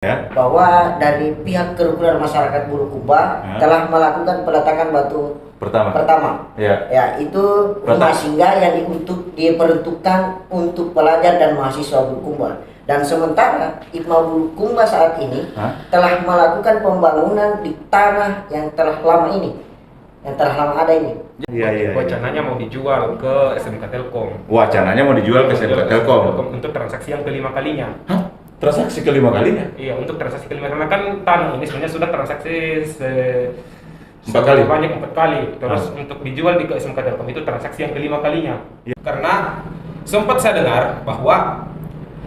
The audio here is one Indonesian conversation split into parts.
Ya. Bahwa dari pihak kerukunan masyarakat Bulukumba telah melakukan peletakan batu pertama. Ya, itu rumah singgah yang diperuntukkan untuk pelajar dan mahasiswa Bulukumba. Dan sementara IPMA Bulukumba saat ini telah melakukan pembangunan di tanah yang telah lama ada ini. Wacananya mau dijual ke SMK Telkom. Wacananya mau dijual ke SMK Telkom Untuk transaksi yang kelima kalinya. Hah? Transaksi kelima kalinya? Iya, untuk transaksi kelima karena kan tanah ini sebenarnya sudah transaksi 4 kali. Banyak 4 kali. Terus untuk dijual di SMK Telkom itu transaksi yang kelima kalinya. Karena sempat saya dengar bahwa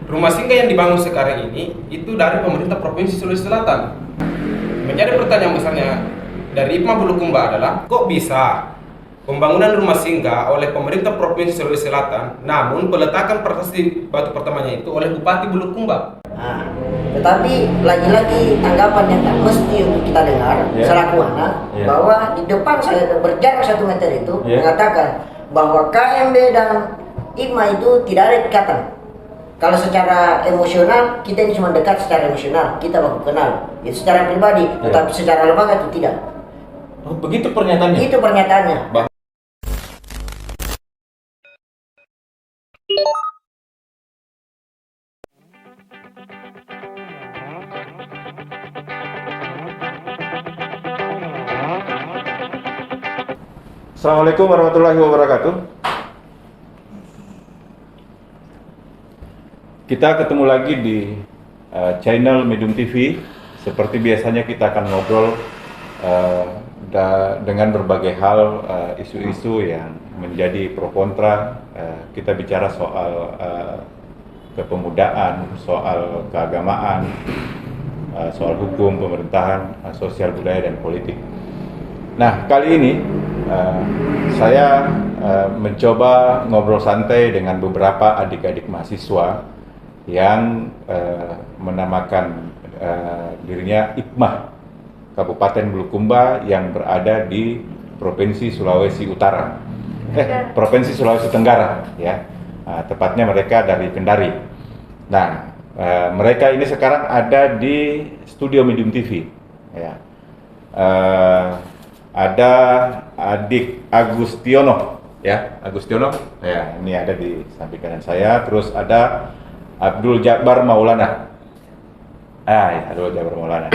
rumah singgah yang dibangun sekarang ini itu dari pemerintah Provinsi Sulawesi Selatan. Menjadi pertanyaan besarnya dari IPMA Bulukumba adalah kok bisa pembangunan rumah singgah oleh pemerintah Provinsi Sulawesi Selatan, namun peletakan prasasti batu pertamanya itu oleh Bupati Bulukumba. Tetapi lagi-lagi tanggapan yang tak mesti untuk kita dengar selaku anak bahwa di depan saya berjarak 1 meter itu mengatakan bahwa KMB dan IPMA itu tidak ada ikatan. Kalau secara emosional kita ini cuma dekat secara emosional, kita baku kenal itu secara pribadi, tetapi secara lembaga itu tidak. Oh, begitu pernyataannya? Itu pernyataannya. Assalamualaikum warahmatullahi wabarakatuh. Kita ketemu lagi di channel Medium TV. Seperti biasanya kita akan ngobrol dengan berbagai hal, isu-isu yang menjadi pro kontra. Kita bicara soal kepemudaan, soal keagamaan, soal hukum, pemerintahan, sosial budaya dan politik. Nah, kali ini saya mencoba ngobrol santai dengan beberapa adik-adik mahasiswa yang menamakan dirinya IPMA Kabupaten Bulukumba yang berada di Provinsi Sulawesi Utara, Provinsi Sulawesi Tenggara, ya. Tepatnya mereka dari Kendari. Nah, mereka ini sekarang ada di studio Medium TV, ya. Ada adik Agustiono, ya, Agustiono, ya, ini ada di samping kanan saya. Terus ada Abdul Jabbar Maulana. Ya, Abdul Jabbar Maulana.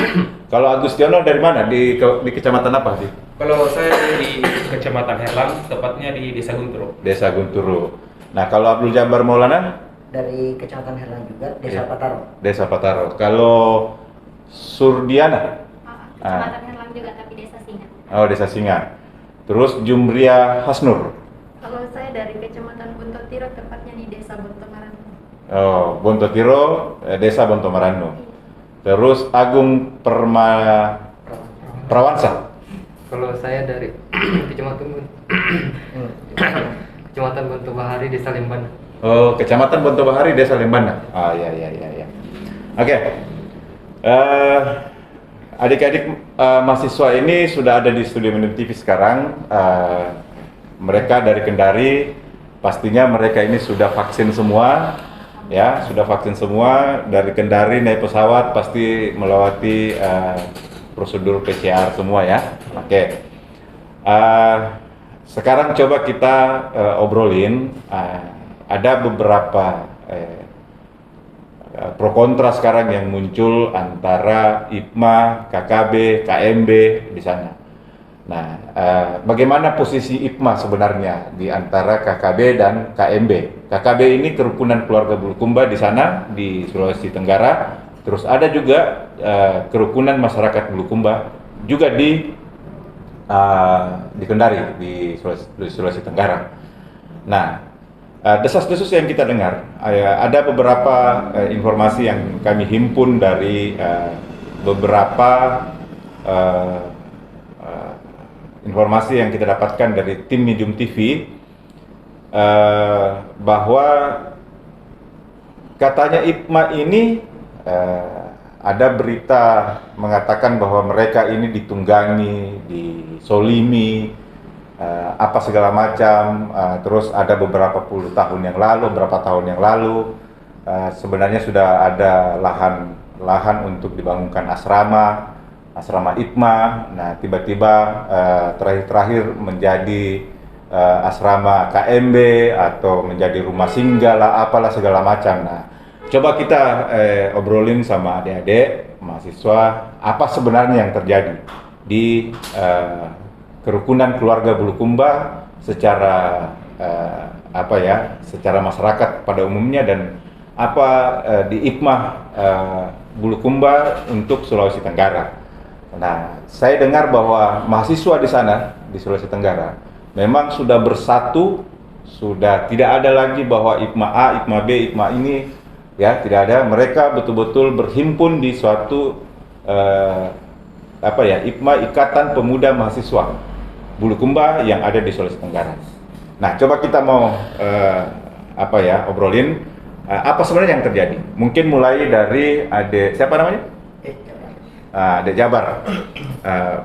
Kalau Agustiono dari mana? Di kecamatan apa sih? Kalau saya di Kecamatan Herlang, tepatnya di Desa Gunturo. Desa Gunturo. Nah, kalau Abdul Jabbar Maulana? Dari Kecamatan Herlang juga, Desa Pataro. Desa Pataro. Kalau Surdiana? Kecamatan Herlang juga, tapi Desa Singa. Oh, Desa Singa. Terus Jumria Hasnur. Kalau saya dari Kecamatan Bontotiro, tepatnya di Desa Bontomaranu. Oh, Bontotiro, Desa Bontomaranu. Terus Agung Prawansa. Kalau saya dari Kecamatan Bontobahari, Desa Lembana. Oh, Kecamatan Bontobahari, Desa Lembana. Ya. Oke. Adik-adik mahasiswa ini sudah ada di studio Medium TV sekarang. Mereka dari Kendari, pastinya mereka ini sudah vaksin semua, ya, sudah vaksin semua. Dari Kendari naik pesawat pasti melewati prosedur PCR semua, ya. Oke. Sekarang coba kita obrolin. Ada beberapa pro kontra sekarang yang muncul antara IPMA, KKB, KMB di sana. Nah, bagaimana posisi IPMA sebenarnya di antara KKB dan KMB? KKB ini kerukunan keluarga Bulukumba di sana, di Sulawesi Tenggara. Terus ada juga kerukunan masyarakat Bulukumba juga di Kendari, di Sulawesi Tenggara. Nah, desas-desus yang kita dengar, ada beberapa informasi yang kami himpun dari beberapa informasi yang kita dapatkan dari tim Medium TV, bahwa katanya IPMA ini ada berita mengatakan bahwa mereka ini ditunggangi, disolimi, apa segala macam. Terus ada beberapa puluh tahun yang lalu, beberapa tahun yang lalu, sebenarnya sudah ada lahan lahan untuk dibangunkan asrama IPMA. Nah, tiba-tiba terakhir menjadi asrama KMB atau menjadi rumah singgah lah, apalah segala macam. Nah, coba kita obrolin sama adik-adik mahasiswa apa sebenarnya yang terjadi di kerukunan keluarga Bulukumba secara secara masyarakat pada umumnya, dan apa di IPMA Bulukumba untuk Sulawesi Tenggara. Nah, saya dengar bahwa mahasiswa di sana di Sulawesi Tenggara memang sudah bersatu, sudah tidak ada lagi bahwa IPMA A, IPMA B, IPMA ini ya, tidak ada. Mereka betul-betul berhimpun di suatu IPMA, Ikatan Pemuda Mahasiswa Bulukumba yang ada di Sulawesi Tenggara. Nah, coba kita mau obrolin apa sebenarnya yang terjadi. Mungkin mulai dari adik siapa namanya? Adik Jabar.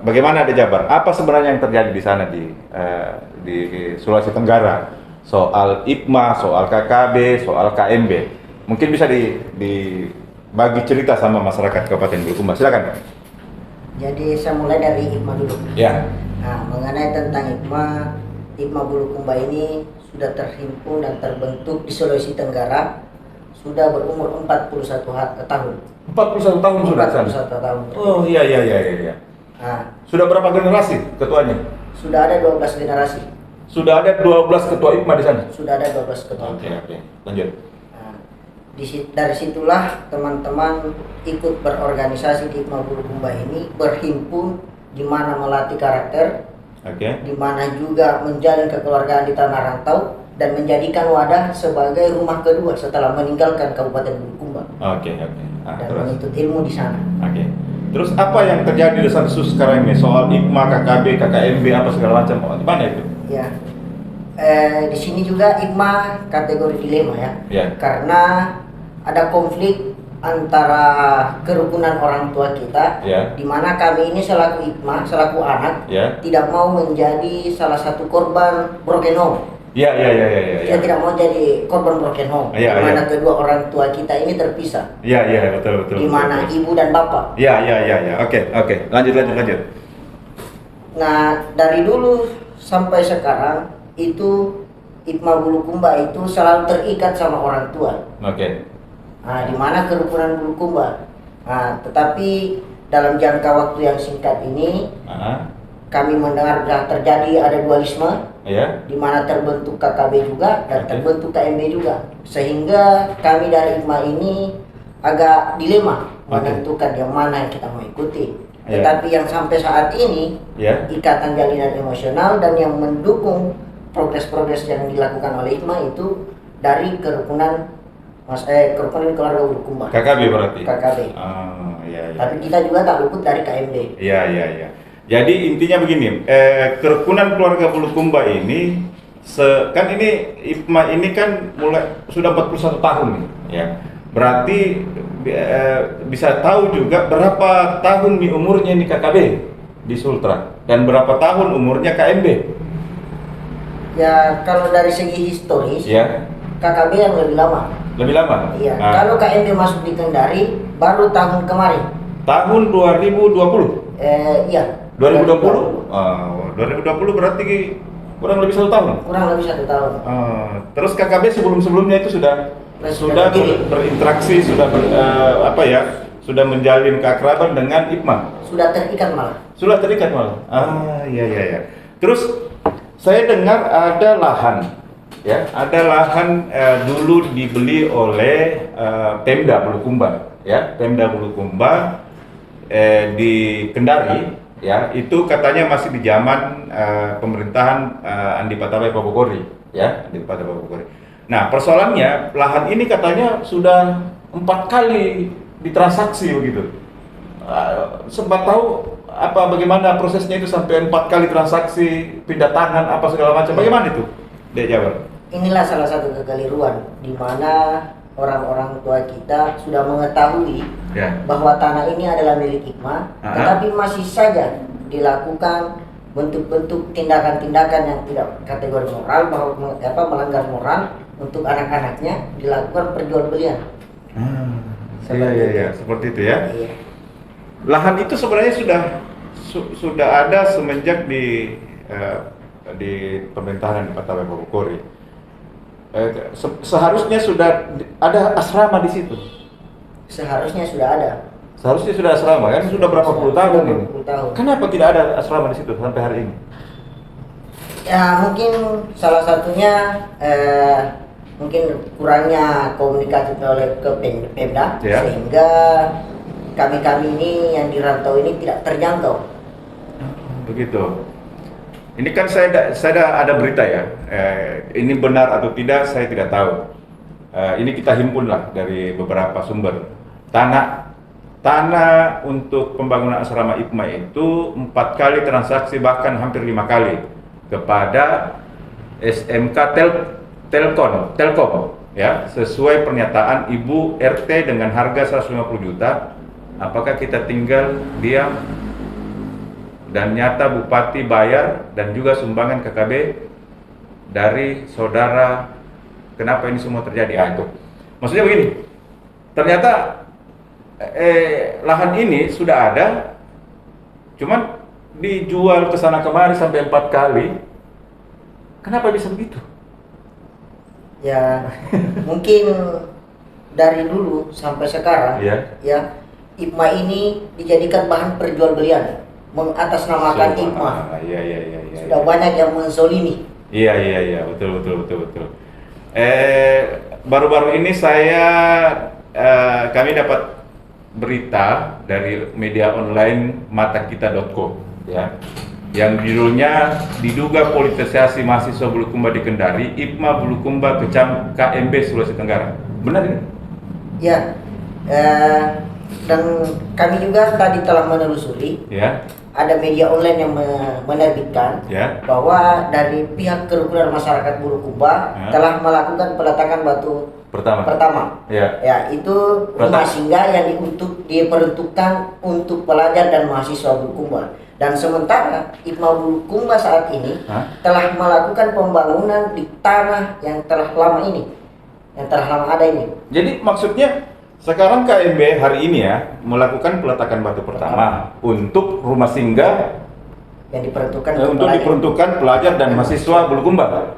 Bagaimana Adik Jabar? Apa sebenarnya yang terjadi di sana di Sulawesi Tenggara? Soal IPMA, soal KKB, soal KMB. Mungkin bisa dibagi cerita sama masyarakat Kabupaten Bulukumba. Silakan. Jadi saya mulai dari IPMA dulu. Ya. Nah, mengenai tentang IPMA Bulukumba ini sudah terhimpun dan terbentuk di Sulawesi Tenggara, sudah berumur 41 tahun. 41 tahun sudah. 41 tahun. Oh iya. Nah, Sudah berapa generasi ketuanya? sudah ada 12 generasi. Sudah ada 12 ketua IPMA di sana. Sudah ada 12 ketua. Oke. Lanjut. Nah, dari situlah teman-teman ikut berorganisasi di IPMA Bulukumba ini, berhimpun, di mana melatih karakter, di mana juga menjalin kekeluargaan di tanah rantau dan menjadikan wadah sebagai rumah kedua setelah meninggalkan Kabupaten Bulukumba. Oke. Dan menuntut ilmu di sana. Oke. Terus apa yang terjadi di sana sekarang ini soal IPMA, KKB, KKMB apa segala macam? Gimana itu? Ya. Di sini juga IPMA kategori dilema ya. Ya. Karena ada konflik antara kerukunan orang tua kita, di mana kami ini selaku IPMA, selaku anak, tidak mau menjadi salah satu korban broken home. Iya. Kita tidak mau jadi korban broken home, di mana kedua orang tua kita ini terpisah. Iya, betul. Di mana ibu dan bapak. Iya. Oke. Lanjut. Nah, dari dulu sampai sekarang itu IPMA Bulukumba itu selalu terikat sama orang tua. Oke. Nah, di mana kerukunan Bulukumba. Nah, tetapi dalam jangka waktu yang singkat ini, kami mendengar sudah terjadi ada dualisme, di mana terbentuk KKB juga dan terbentuk KMB juga, sehingga kami dari IPMA ini agak dilema menentukan yang mana yang kita mau ikuti. Tetapi yang sampai saat ini, ikatan jalinan emosional dan yang mendukung progres-progres yang dilakukan oleh IPMA itu dari kerukunan keluarga Bulukumba. KKB berarti? KKB. Iya. Tapi kita juga tak luput dari KMB. Iya. Jadi intinya begini, kerukunan keluarga Bulukumba ini, kan ini IPMA ini kan sudah 41 tahun nih, ya. Berarti bisa tahu juga berapa tahun nih umurnya ini KKB di Sultra dan berapa tahun umurnya KMB? Ya, kalau dari segi historis, KKB yang lebih lama. Lebih lama? Iya. Kalau KMB masuk di Kendari baru tahun kemarin. Tahun 2020? Iya. 2020? 2020 berarti kurang lebih 1 tahun? Kurang lebih 1 tahun. Terus KKB sebelumnya itu sudah berinteraksi, sudah menjalin keakraban dengan IPMA? Sudah terikat malah. Iya. Terus saya dengar ada lahan. Ada lahan dulu dibeli oleh Pemda Bulukumba, Pemda Bulukumba di Kendari, itu katanya masih di zaman pemerintahan Andi Patabai Pabogori, Nah, persoalannya lahan ini katanya sudah 4 kali ditransaksi begitu. Sempat tahu bagaimana prosesnya itu sampai 4 kali transaksi, pindah tangan apa segala macam, bagaimana itu, Dek Jabar? Inilah salah satu kekeliruan di mana orang-orang tua kita sudah mengetahui bahwa tanah ini adalah milik IPMA, tetapi masih saja dilakukan bentuk-bentuk tindakan-tindakan yang tidak kategori moral, bahwa melanggar moral untuk anak-anaknya, dilakukan perjualbelian. Iya, seperti itu ya. Iya. Lahan itu sebenarnya sudah ada semenjak di pemerintahan Pak Tabe Bogori. Seharusnya sudah ada asrama di situ. Seharusnya sudah ada. Seharusnya sudah asrama kan, sudah berapa puluh tahun Sudah ini. berpuluh tahun. Kenapa tidak ada asrama di situ sampai hari ini? Ya mungkin salah satunya mungkin kurangnya komunikasi oleh ke Pemda, Ya. sehingga kami ini yang di rantau ini tidak terjangkau. Begitu. Ini kan saya ada berita ya. Ini benar atau tidak saya tidak tahu. Ini kita himpun lah dari beberapa sumber. Tanah untuk pembangunan asrama IPMA itu 4 kali transaksi, bahkan hampir 5 kali kepada SMK Telkom ya, sesuai pernyataan Ibu RT dengan harga 150 juta. Apakah kita tinggal diam? Dan nyata Bupati bayar dan juga sumbangan KKB dari saudara. Kenapa ini semua terjadi? Itu maksudnya begini, ternyata lahan ini sudah ada, cuman dijual ke sana kemari sampai 4 kali. Kenapa bisa begitu? Ya mungkin dari dulu sampai sekarang ya IPMA ini dijadikan bahan perjualbelian, mengatasnamakan IPMA. Iya. Sudah banyak yang menzolimi. Iya, betul. Baru-baru ini kami dapat berita dari media online matakita.com ya, yang judulnya diduga politisasi mahasiswa Bulukumba di Kendari, IPMA Bulukumba kecam KMB Sulawesi Tenggara. Benar ini? Ya, dan kami juga tadi telah menelusuri. Ya. Ada media online yang menerbitkan bahwa dari pihak kerukunan masyarakat Bulukumba telah melakukan peletakan batu pertama. Ya, itu rumah singgah yang diperuntukkan untuk pelajar dan mahasiswa Bulukumba. Dan sementara IPMA Bulukumba saat ini telah melakukan pembangunan di tanah yang telah lama ada ini. Jadi maksudnya sekarang KMB hari ini ya melakukan peletakan batu pertama untuk rumah singgah yang diperuntukkan pelajar dan mahasiswa Bulukumba.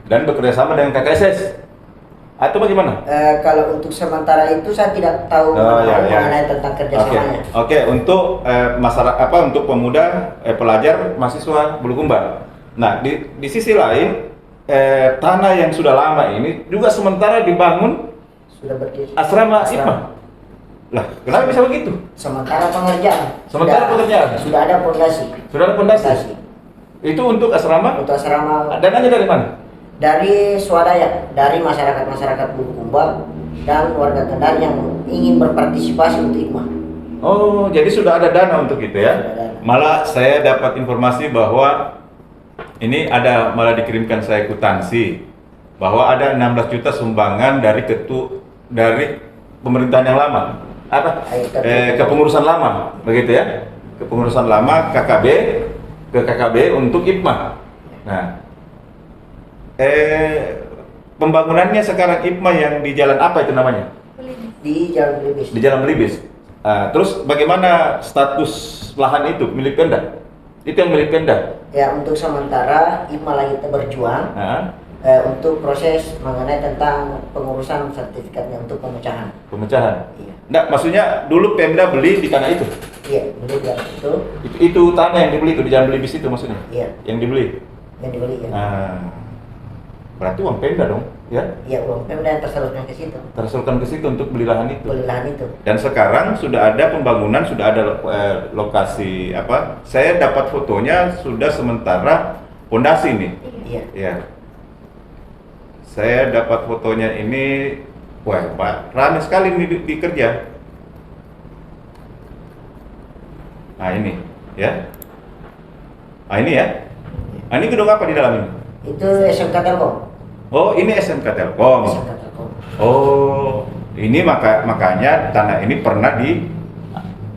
Dan bekerjasama dengan KKSS. Atau bagaimana? Kalau untuk sementara itu saya tidak tahu mengenai tentang kerjasamanya. Oke, untuk masyarakat untuk pemuda pelajar mahasiswa Bulukumba. Nah, di sisi lain tanah yang sudah lama ini juga sementara dibangun asrama IPMA. Lah, kenapa bisa begitu? Sementara pengerjaan. Sudah ada fondasi. Itu untuk asrama? Untuk asrama. Dananya dari mana? Dari swadaya, dari masyarakat Bulukumba dan warga Kendari yang ingin berpartisipasi untuk IPMA. Oh, jadi sudah ada dana untuk itu ya? Malah saya dapat informasi bahwa ini malah dikirimkan saya kwitansi bahwa ada 16 juta sumbangan dari pemerintahan yang lama. Kepengurusan lama, begitu ya? Kepengurusan lama KKB untuk IPMA. Nah, pembangunannya sekarang IPMA yang di jalan apa itu namanya? Di Jalan Belibis. Di Jalan Belibis. Terus bagaimana status lahan itu milik Pemda? Itu yang milik Pemda? Ya, untuk sementara IPMA lagi berjuang untuk proses mengenai tentang pengurusan sertifikatnya untuk pemecahan. Iya. Nggak, maksudnya dulu Pemda beli di tanah itu? Iya, beli di itu. Itu tanah yang dibeli itu di Jalan Belibis itu maksudnya? Iya. Yang dibeli? Yang dibeli ya. Berarti uang Pemda dong, ya? Iya, uang Pemda yang tersalurkan ke situ. Tersalurkan ke situ untuk beli lahan itu. Beli lahan itu. Dan sekarang sudah ada pembangunan, sudah ada lokasi apa? Saya dapat fotonya sudah sementara pondasi nih. Iya. Iya. Saya dapat fotonya ini, wah Pak, ramai sekali ini dikerja. Nah ini, ya. Nah ini ya. Nah ini gedung apa di dalam ini? Itu SMK Telkom. Oh, ini SMK Telkom. SMK Telkom. Oh, ini makanya tanah ini pernah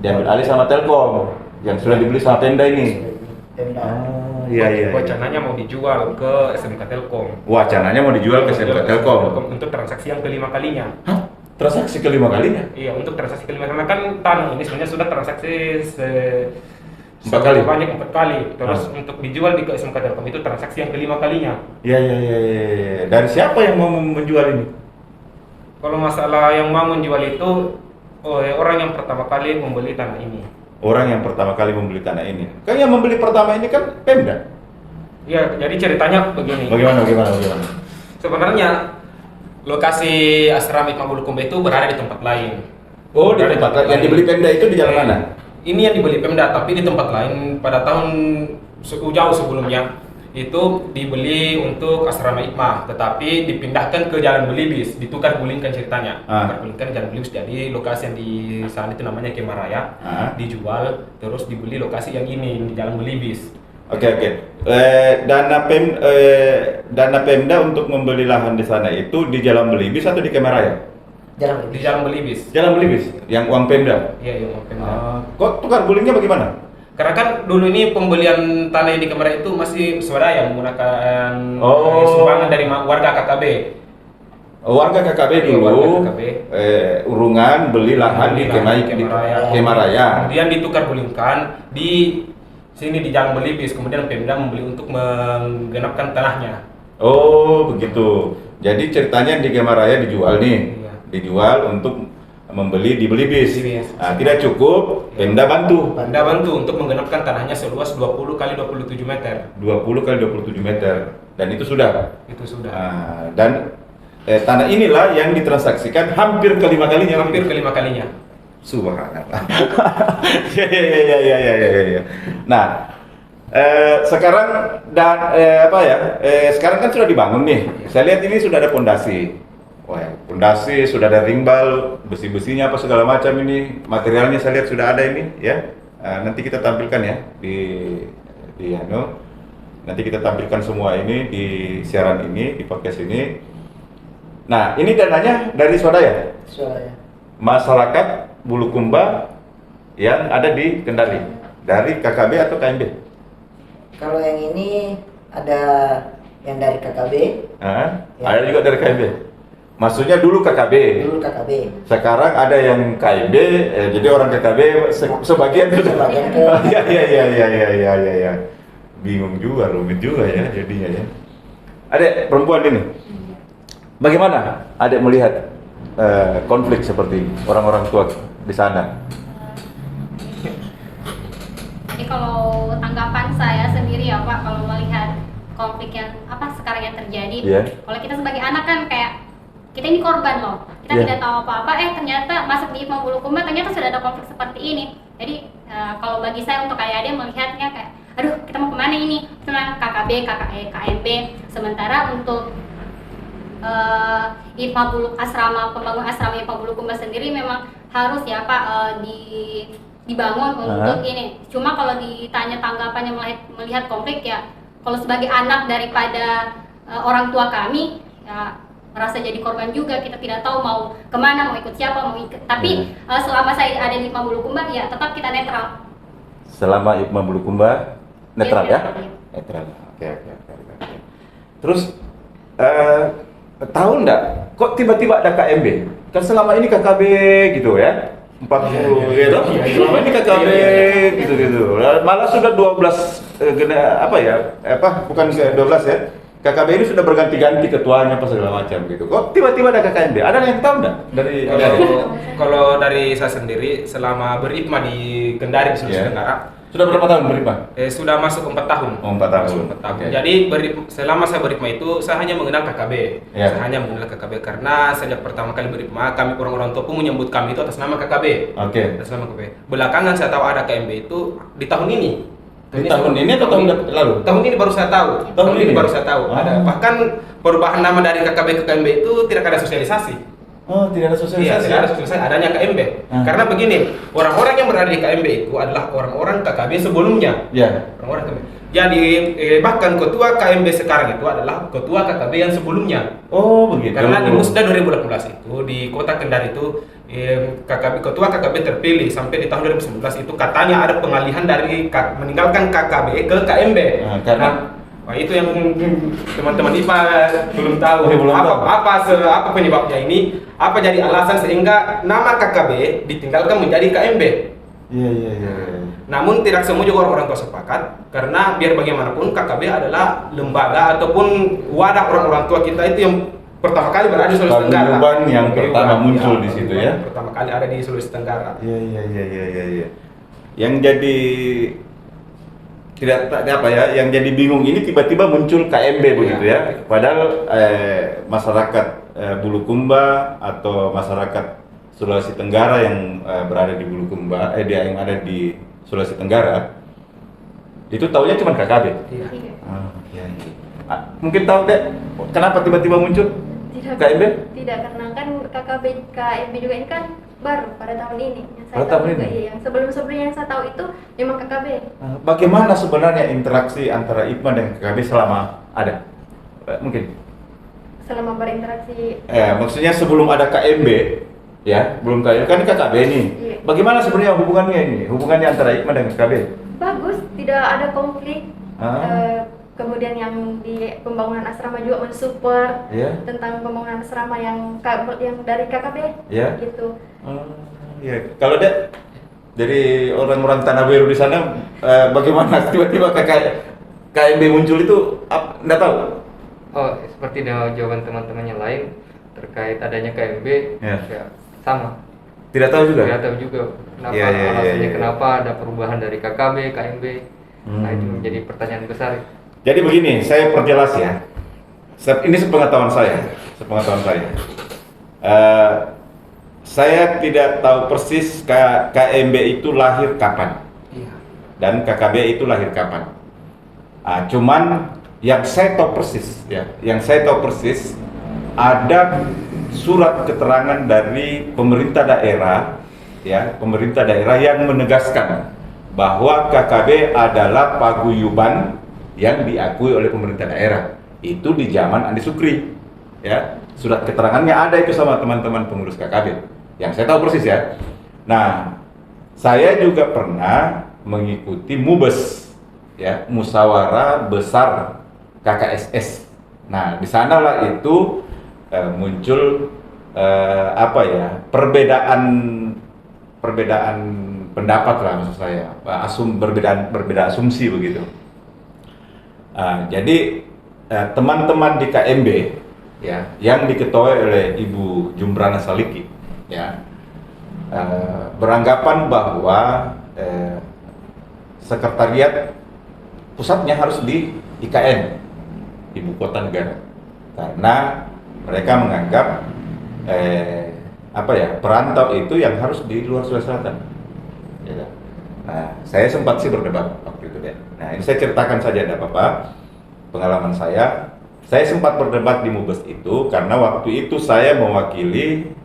diambil alih sama Telkom yang sudah dibeli sama Pemda ini. Pemda. Iya. Wacananya mau dijual ke SMK Telkom. Wacananya mau dijual ke SMK Telkom. Untuk transaksi yang kelima kalinya. Hah? Transaksi kelima kalinya? Iya, untuk transaksi kelima karena kan tanah ini sebenarnya sudah transaksi 4 kali? Banyak 4 kali. Terus untuk dijual di SMK Telkom itu transaksi yang kelima kalinya. Iya. Dari siapa yang mau menjual ini? Kalau masalah yang mau menjual itu orang yang pertama kali membeli tanah ini. Orang yang pertama kali membeli tanah ini. Kan yang membeli pertama ini kan Pemda. Iya, jadi ceritanya begini. Bagaimana? Sebenarnya lokasi asrama Hikmah Bulukumba itu berada di tempat lain. Oh, di tempat lain. Yang dibeli Pemda itu di jalan mana? Ini yang dibeli Pemda, tapi di tempat lain pada tahun jauh sebelumnya itu dibeli untuk asrama Hikmah, tetapi dipindahkan ke Jalan Belibis, ditukar gulingkan ceritanya. Tukar gulingkan Jalan Belibis, jadi lokasi yang di sana itu namanya Kemaraya, dijual, terus dibeli lokasi yang ini di Jalan Belibis. Oke. Dana Pemda untuk membeli lahan di sana itu di Jalan Belibis atau di Kemaraya? Di Jalan Belibis. Jalan Belibis, yang uang Pemda. Iya, yang uang Pemda. Kok tukar gulingnya bagaimana? Karena kan dulu ini pembelian tanah yang di Kemaraya itu masih swadaya menggunakan sumbangan dari warga KKB. Warga KKB dulu, warga KKB. Urungan beli lahan di Kemaraya. Kemudian ditukar gulingkan di sini di Jalan Belibis, kemudian Pemda membeli untuk menggenapkan tanahnya. Oh begitu. Jadi ceritanya di Kemaraya dijual nih, dijual untuk membeli di Belibis. Nah, tidak cukup, Pemda bantu untuk menggenapkan tanahnya seluas 20 kali 27 meter. 20 kali 27 meter, dan itu sudah. Itu sudah. Dan tanah inilah yang ditransaksikan hampir kelima kalinya. Subhanallah. Ya. Nah, sekarang sekarang kan sudah dibangun nih. Saya lihat ini sudah ada pondasi. Pondasi sudah ada ringbal, besi-besinya apa segala macam ini. Materialnya saya lihat sudah ada ini, ya. Nanti kita tampilkan ya nanti kita tampilkan semua ini di siaran ini, di podcast ini. Nah, ini dananya dari swadaya. Masyarakat Bulukumba yang ada di Kendari, dari KKB atau KMB? Kalau yang ini ada yang dari KKB. Ada juga dari KMB. Maksudnya dulu KKB. Sekarang ada yang KMB, jadi orang KKB sebagian itu. Iya. Bingung juga, rumit juga ya jadinya ya. Adek perempuan ini, bagaimana adek melihat konflik seperti orang-orang tua di sana? Jadi kalau tanggapan saya sendiri ya Pak, kalau melihat konflik yang sekarang yang terjadi, kalau kita sebagai anak kan kayak kita ini korban loh, kita tidak tahu apa-apa, ternyata masuk di Hikmah Bulukumba ternyata sudah ada konflik seperti ini. Jadi kalau bagi saya untuk adik-adik melihatnya kayak, aduh kita mau kemana ini? Cuma KKB, KMB, sementara untuk pembangun asrama Hikmah Bulukumba sendiri memang harus ya Pak dibangun untuk ini. Cuma kalau ditanya tanggapannya melihat konflik ya, kalau sebagai anak daripada orang tua kami ya merasa jadi korban juga. Kita tidak tahu mau kemana, mau ikut siapa, tapi selama saya ada di Hikmah Bulukumba ya tetap kita netral. Selama Hikmah Bulukumba netral ya? Netral. Oke. Terus tahu enggak kok tiba-tiba ada KMB? Kan selama ini KKB gitu ya. 40 gitu. Selama ini KKB gitu. Malah sudah 12 bukan 12 ya. KKB ini sudah berganti-ganti ketuanya apa segala macam gitu. Kok tiba-tiba ada KKMB? Ada yang tahu enggak dari kalau dari saya sendiri selama berhikmah di Kendari di Sulawesi Tenggara. Sudah berapa tahun berhikmah? Sudah masuk 4 tahun. 4 tahun. Okay. Jadi selama saya berhikmah itu saya hanya mengenal KKB. Saya hanya mengenal KKB karena sejak pertama kali berhikmah kami orang-orang tua pun menyebut kami itu atas nama KKB. Atas nama KKB. Belakangan saya tahu ada KMB itu di tahun ini. Di tahun ini atau tahun lalu? Tahun ini baru saya tahu. Tahun ini baru saya tahu. Ada bahkan perubahan nama dari KKB ke KMB itu tidak ada sosialisasi. Oh, tidak ada sosialisasi. Iya, tidak ada sosialisasi, adanya KMB. Karena begini, orang-orang yang berada di KMB itu adalah orang-orang KKB sebelumnya. Iya. Orang-orang KKB. Jadi bahkan ketua KMB sekarang itu adalah ketua KKB yang sebelumnya. Oh, begitu. Karena di Musda 2018 itu di Kota Kendari itu ketua KKB terpilih sampai di tahun 2019 itu katanya ada pengalihan dari meninggalkan KKB ke KMB. Nah, itu yang teman-teman IPA belum tahu. Belum tahu. Apa penyebabnya ini? Apa jadi alasan sehingga nama KKB ditinggalkan menjadi KMB? Iya. Namun tidak semua juga orang-orang tua sepakat, karena biar bagaimanapun KKB adalah lembaga ataupun wadah orang-orang tua kita itu yang pertama kali berada di Sulawesi Tenggara. Paguyuban yang pertama muncul di situ ya. Pertama kali ada di Sulawesi Tenggara. Iya. Yang jadi tidak apa ya, yang jadi bingung ini tiba-tiba muncul KMB begitu ya. Padahal masyarakat Bulukumba atau masyarakat Sulawesi Tenggara yang berada di Bulukumba, yang ada di Sulawesi Tenggara itu taunya cuma KKB. Iya. Mungkin tahu deh kenapa tiba-tiba muncul KMB? Tidak, karena kan KKB KMB juga ini kan baru pada tahun ini. Yang saya Pada tahu tahun juga, ini? iya, yang sebelum-sebelumnya yang saya tahu itu memang KKB. Bagaimana sebenarnya interaksi antara IPMA dan KKB selama ada? Mungkin Selama berinteraksi. maksudnya sebelum ada KMB ya, belum KMB kan KKB nih. Iya. Bagaimana sebenarnya hubungannya antara IPMA dan KKB? Bagus, tidak ada konflik. Ah. Kemudian yang di pembangunan asrama juga mensupport Iya. tentang pembangunan asrama yang dari KKB. Iya. Gitu. Iya. Kalau dari orang-orang Tanah Biru di sana, bagaimana tiba-tiba KMB muncul itu? Nggak tahu. Oh, seperti jawaban teman-teman yang lain terkait adanya KMB, Ya. ya sama. Tidak tahu juga. Tidak tahu juga kenapa Iya. alasannya, kenapa ada perubahan dari KKB, KMB. Nah, itu Hmm. menjadi pertanyaan besar. Jadi begini, saya perjelas ya. Ini sepengetahuan saya. Saya tidak tahu persis KMB itu lahir kapan dan KKB itu lahir kapan. Cuman yang saya tahu persis, ada surat keterangan dari pemerintah daerah yang menegaskan bahwa KKB adalah paguyuban yang diakui oleh pemerintah daerah. Itu di zaman Andi Sukri ya. Surat keterangannya ada itu sama teman-teman pengurus KKB yang saya tahu persis ya. Nah, saya juga pernah mengikuti MUBES ya, musyawarah besar KKSS. Nah, di sanalah itu muncul perbedaan pendapat lah, maksud saya, berbeda asumsi begitu. Jadi teman-teman di KMB ya, yang diketuai oleh Ibu Jumbrana Saliki ya, beranggapan bahwa sekretariat pusatnya harus di IKN, Ibu Kota Negara, karena mereka menganggap perantau itu yang harus di luar Sulawesi Selatan. Ya. Nah, saya sempat sih berdebat waktu itu deh. Nah, ini saya ceritakan saja, tidak apa-apa, pengalaman saya. Saya sempat berdebat di MUBES itu karena waktu itu saya mewakili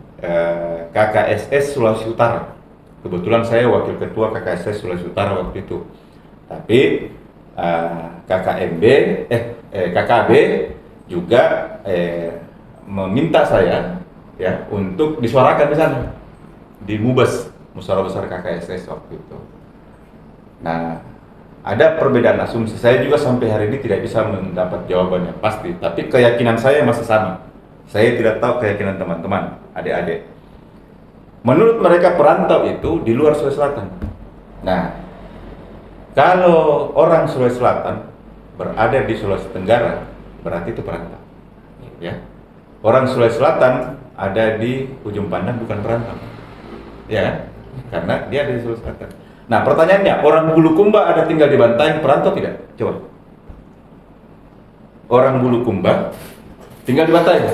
KKSS Sulawesi Utara. Kebetulan saya wakil ketua KKSS Sulawesi Utara waktu itu. Tapi KKB juga meminta saya ya untuk disuarakan di sana di MUBES, musyawarah besar KKSS waktu itu. Nah, ada perbedaan asumsi. Saya juga sampai hari ini tidak bisa mendapat jawabannya pasti, tapi keyakinan saya masih sama. Saya tidak tahu keyakinan teman-teman, adik-adik. Menurut mereka perantau itu di luar Sulawesi Selatan. Nah, kalau orang Sulawesi Selatan berada di Sulawesi Tenggara, berarti itu perantau. Ya. Orang Sulawesi Selatan ada di ujung pandang bukan perantau. Ya, karena dia ada di Sulawesi Selatan. Nah, pertanyaannya, orang Bulukumba ada tinggal di Bantaeng, perantau tidak? Coba. Orang Bulukumba tinggal di Bantaeng.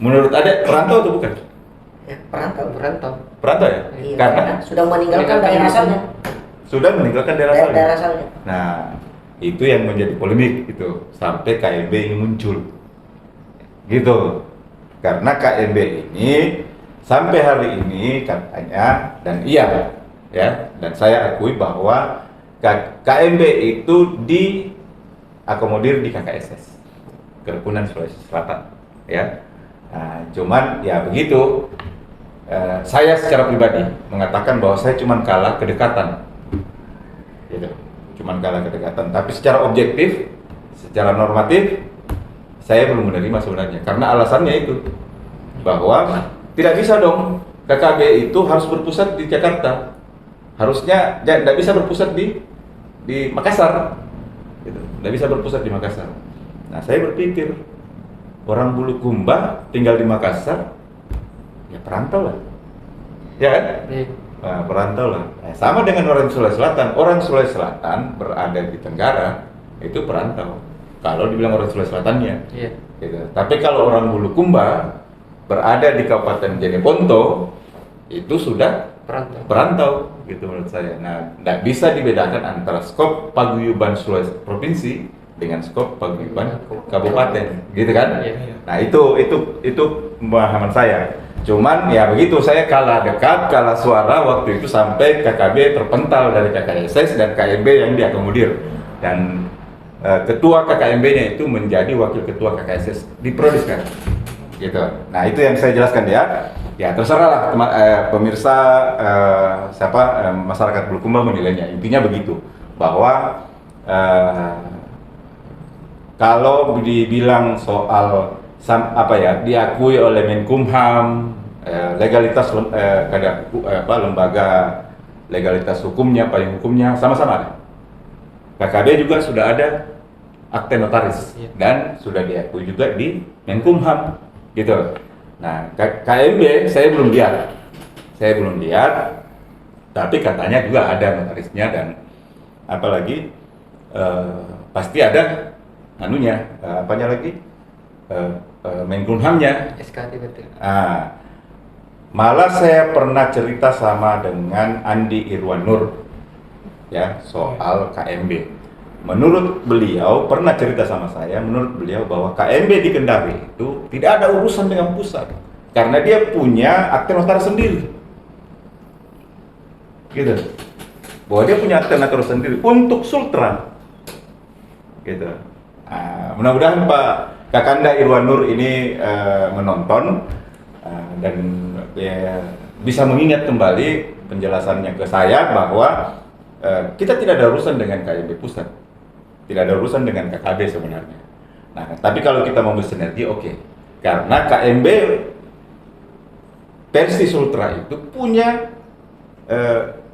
Menurut Adek, perantau atau bukan? Ya, perantau. Perantau ya? Iya, Karena sudah meninggalkan daerah asalnya. sudah meninggalkan daerah asalnya. Daerah asalnya. Nah, itu yang menjadi polemik itu sampai KMB ini muncul. Gitu. Karena KMB ini sampai hari ini katanya, dan iya ya, dan saya akui bahwa KMB itu diakomodir di KKSS, Kerukunan Sulawesi Selatan ya. Nah, cuman ya begitu, saya secara pribadi mengatakan bahwa saya cuman kalah kedekatan gitu. Cuman kalah kedekatan, tapi secara objektif secara normatif saya belum menerima sebenarnya, karena alasannya itu bahwa tidak bisa dong KKB itu harus berpusat di Jakarta, harusnya tidak bisa berpusat di Makassar, gitu. Tidak bisa berpusat di Makassar. Nah, saya berpikir orang Bulukumba tinggal di Makassar, ya perantau lah, ya kan? Nah, perantau lah. Nah, sama dengan orang Sulawesi Selatan. Orang Sulawesi Selatan berada di Tenggara itu perantau. Kalau dibilang orang Sulawesi Selatannya, gitu. Tapi kalau orang Bulukumba berada di Kabupaten Jeneponto itu sudah perantau, gitu menurut saya. Nah, tidak bisa dibedakan antara skop paguyuban Sulawesi provinsi dengan skop paguyuban kabupaten, gitu kan? Nah, itu pemahaman saya. Cuman ya begitu, saya kalah dekat, kalah suara waktu itu sampai KKB terpental dari KKSS dan KMB yang diakomodir, dan ketua KKMB-nya itu menjadi wakil ketua KKSS di Prodi sekarang, gitu. Nah, itu yang saya jelaskan ya. Ya terserahlah pemirsa masyarakat Bulukumba menilainya. Intinya begitu, bahwa kalau dibilang soal diakui oleh Menkumham, legalitas lembaga legalitas hukumnya, payung hukumnya sama-sama ada. KKB juga sudah ada akte notaris dan sudah diakui juga di Menkumham, gitu. Nah, KMB saya belum lihat, tapi katanya juga ada notarisnya, dan apalagi pasti ada Menkumhamnya, SKT betul. Malah saya pernah cerita sama dengan Andi Irwan Nur ya soal KMB. Menurut beliau pernah cerita sama saya, menurut beliau bahwa KMB di Kendari itu tidak ada urusan dengan pusat karena dia punya akte notaris sendiri, gitu. Bahwa dia punya akte notaris sendiri untuk Sultra, gitu. Mudah-mudahan Pak Kakanda Irwan Nur ini menonton dan bisa mengingat kembali penjelasannya ke saya bahwa kita tidak ada urusan dengan KMB pusat, tidak ada urusan dengan KKB sebenarnya. Nah, tapi kalau kita mau bersinergi, oke. Karena KMB versi Sultra itu punya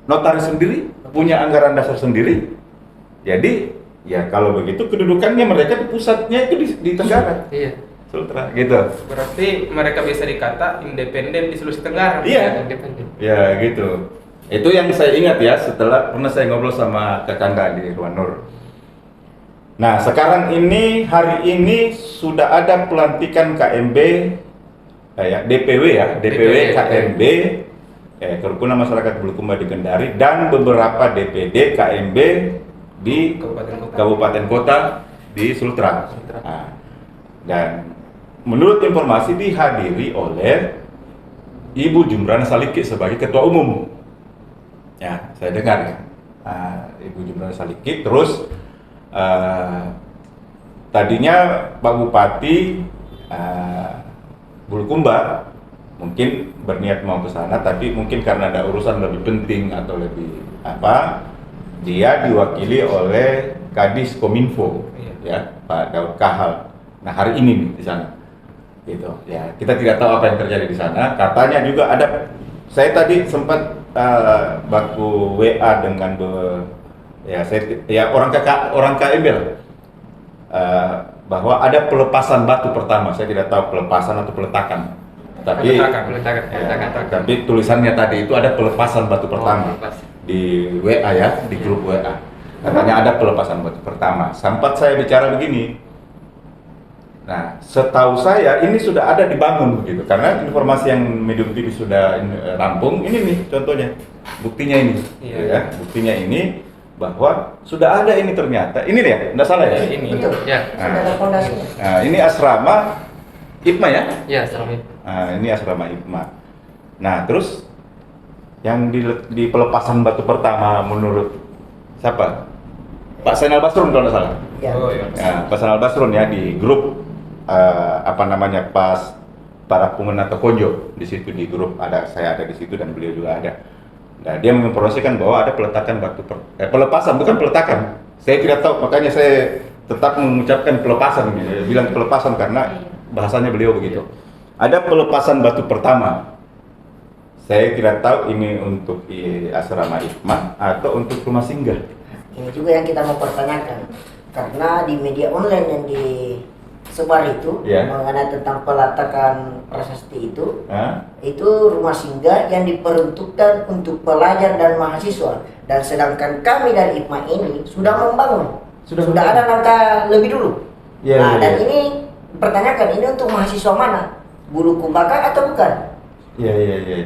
notaris sendiri, punya anggaran dasar sendiri. Jadi ya kalau begitu kedudukannya mereka di pusatnya itu di Tenggara. Iya. Sultra, gitu. Berarti mereka bisa dikata independen di Sulawesi Tenggara. Iya. Independen. Ya gitu. Itu yang saya ingat ya setelah pernah saya ngobrol sama Kakanda di Irwan Nur. Nah, sekarang ini hari ini sudah ada pelantikan KMB DPW KMB Kerukunan Masyarakat Bulukumba di Kendari, dan beberapa DPD KMB di kabupaten kota di Sultra. Nah, dan menurut informasi dihadiri oleh Ibu Jumran Saliki sebagai ketua umum. Ya, saya dengar ya. Ibu Jumran Saliki. Terus tadinya Pak Bupati Bulukumba mungkin berniat mau ke sana, tapi mungkin karena ada urusan lebih penting atau lebih dia diwakili oleh Kadis Kominfo, ya, Pak Daud Kahal. Nah, hari ini nih di sana, gitu. Ya, kita tidak tahu apa yang terjadi di sana. Katanya juga ada. Saya tadi sempat baku WA dengan orang KMB bahwa ada pelepasan batu pertama. Saya tidak tahu pelepasan atau peletakan. Tapi tapi tulisannya tadi itu ada pelepasan batu pertama di WA ya, di grup WA. Katanya ada pelepasan batu pertama. Sempat saya bicara begini. Nah, setahu saya ini sudah ada dibangun begitu, karena informasi yang Medium TV sudah rampung. Ini nih contohnya, buktinya ini, ya, buktinya ini bahwa sudah ada ini ternyata. Ini ya, tidak salah ya? Ini. Betul. Ya. Sudah ada fondasinya. Nah, ini asrama IPMA ya? Ya, selama itu. Nah, ini asrama IPMA. Nah, terus yang di pelepasan batu pertama menurut siapa? Pak Zainal Basrun kalau tidak salah. Ya. Oh, iya. Ya, Pak Zainal Basrun ya di grup pas para Pungenata Konjo di situ, di grup saya ada di situ dan beliau juga ada. Nah, dia menginformasikan bahwa ada peletakan batu pelepasan, bukan peletakan. Saya tidak tahu, makanya saya tetap mengucapkan pelepasan, bilang pelepasan karena bahasanya beliau begitu. Ada pelepasan batu pertama. Saya tidak tahu ini untuk asrama Hikmah atau untuk rumah singgah. Ini juga yang kita mau pertanyakan, karena di media online yang disebar itu mengenai tentang peletakan prasasti itu rumah singgah yang diperuntukkan untuk pelajar dan mahasiswa, dan sedangkan kami dari Hikmah ini sudah membangun, sudah ada langkah lebih dulu. Dan ini pertanyakan, ini untuk mahasiswa mana? Bulukumba atau bukan?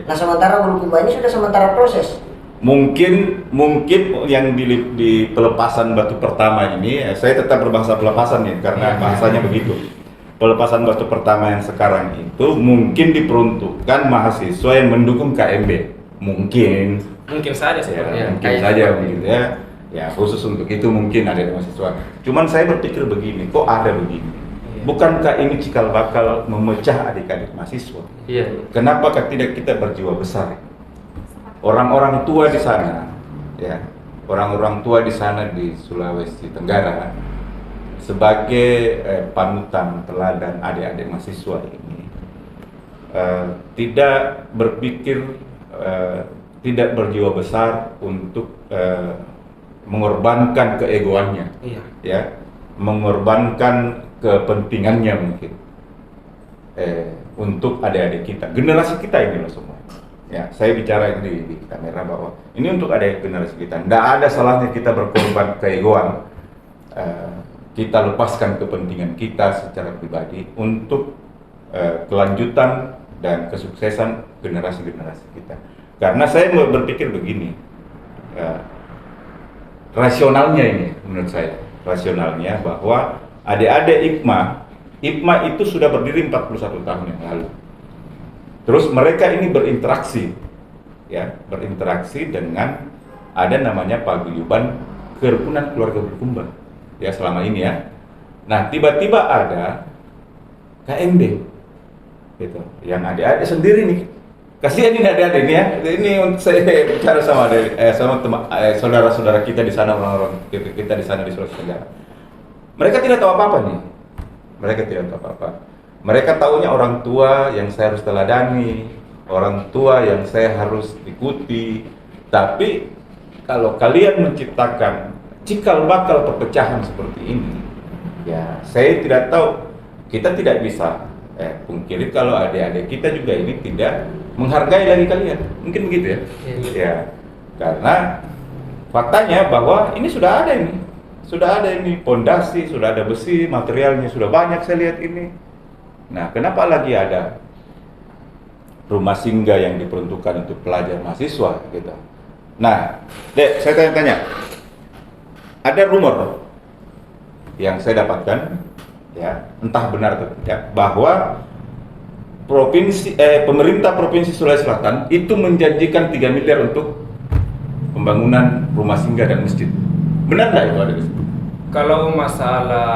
Nah, sementara Bulukumba ini sudah sementara proses. Mungkin yang di pelepasan batu pertama ini, saya tetap berbahasa pelepasan nih karena bahasanya begitu. Pelepasan batu pertama yang sekarang itu mungkin diperuntukkan mahasiswa yang mendukung KMB. Mungkin saja begitu ya. Ya, khusus untuk itu mungkin ada mahasiswa. Cuman saya berpikir begini, kok ada begini? Bukankah ini cikal bakal memecah adik-adik mahasiswa? Kenapa tidak kita berjiwa besar? Orang-orang tua di sana, orang-orang tua di sana di Sulawesi Tenggara sebagai panutan teladan adik-adik mahasiswa ini tidak berpikir, tidak berjiwa besar untuk mengorbankan keegoannya, mengorbankan kepentingannya mungkin untuk adik-adik kita, generasi kita ini loh semua. Ya, saya bicara ini di kamera bahwa ini untuk adik generasi kita. Tidak ada salahnya kita berkorban keegoan, kita lepaskan kepentingan kita secara pribadi untuk kelanjutan dan kesuksesan generasi-generasi kita. Karena saya berpikir begini, rasionalnya ini menurut saya, rasionalnya bahwa adik-adik Hikmah itu sudah berdiri 41 tahun yang lalu. Terus mereka ini berinteraksi dengan ada namanya paguyuban kerukunan keluarga Bulukumba selama ini ya. Nah, tiba-tiba ada KMB gitu, yang adik-adik sendiri nih. Kasihan ini adik-adik ini ya. Ini untuk saya bicara sama saudara-saudara kita di sana, orang-orang kita di sana di Sulawesi Tenggara. Mereka tidak tahu apa-apa nih. Mereka taunya orang tua yang saya harus teladani, orang tua yang saya harus ikuti. Tapi kalau kalian menciptakan cikal bakal perpecahan seperti ini, ya saya tidak tahu, kita tidak bisa pungkiri kalau adik-adik kita juga ini tidak menghargai lagi kalian. Mungkin begitu ya. Ya, karena faktanya bahwa ini sudah ada ini pondasi, sudah ada besi, materialnya sudah banyak saya lihat ini. Nah, kenapa lagi ada rumah singgah yang diperuntukkan untuk pelajar mahasiswa gitu? Nah, Dek, saya tanya-tanya. Ada rumor yang saya dapatkan, ya, entah benar atau tidak, bahwa pemerintah Provinsi Sulawesi Selatan itu menjanjikan 3 miliar untuk pembangunan rumah singgah dan masjid. Benar nggak itu ada di situ? Kalau masalah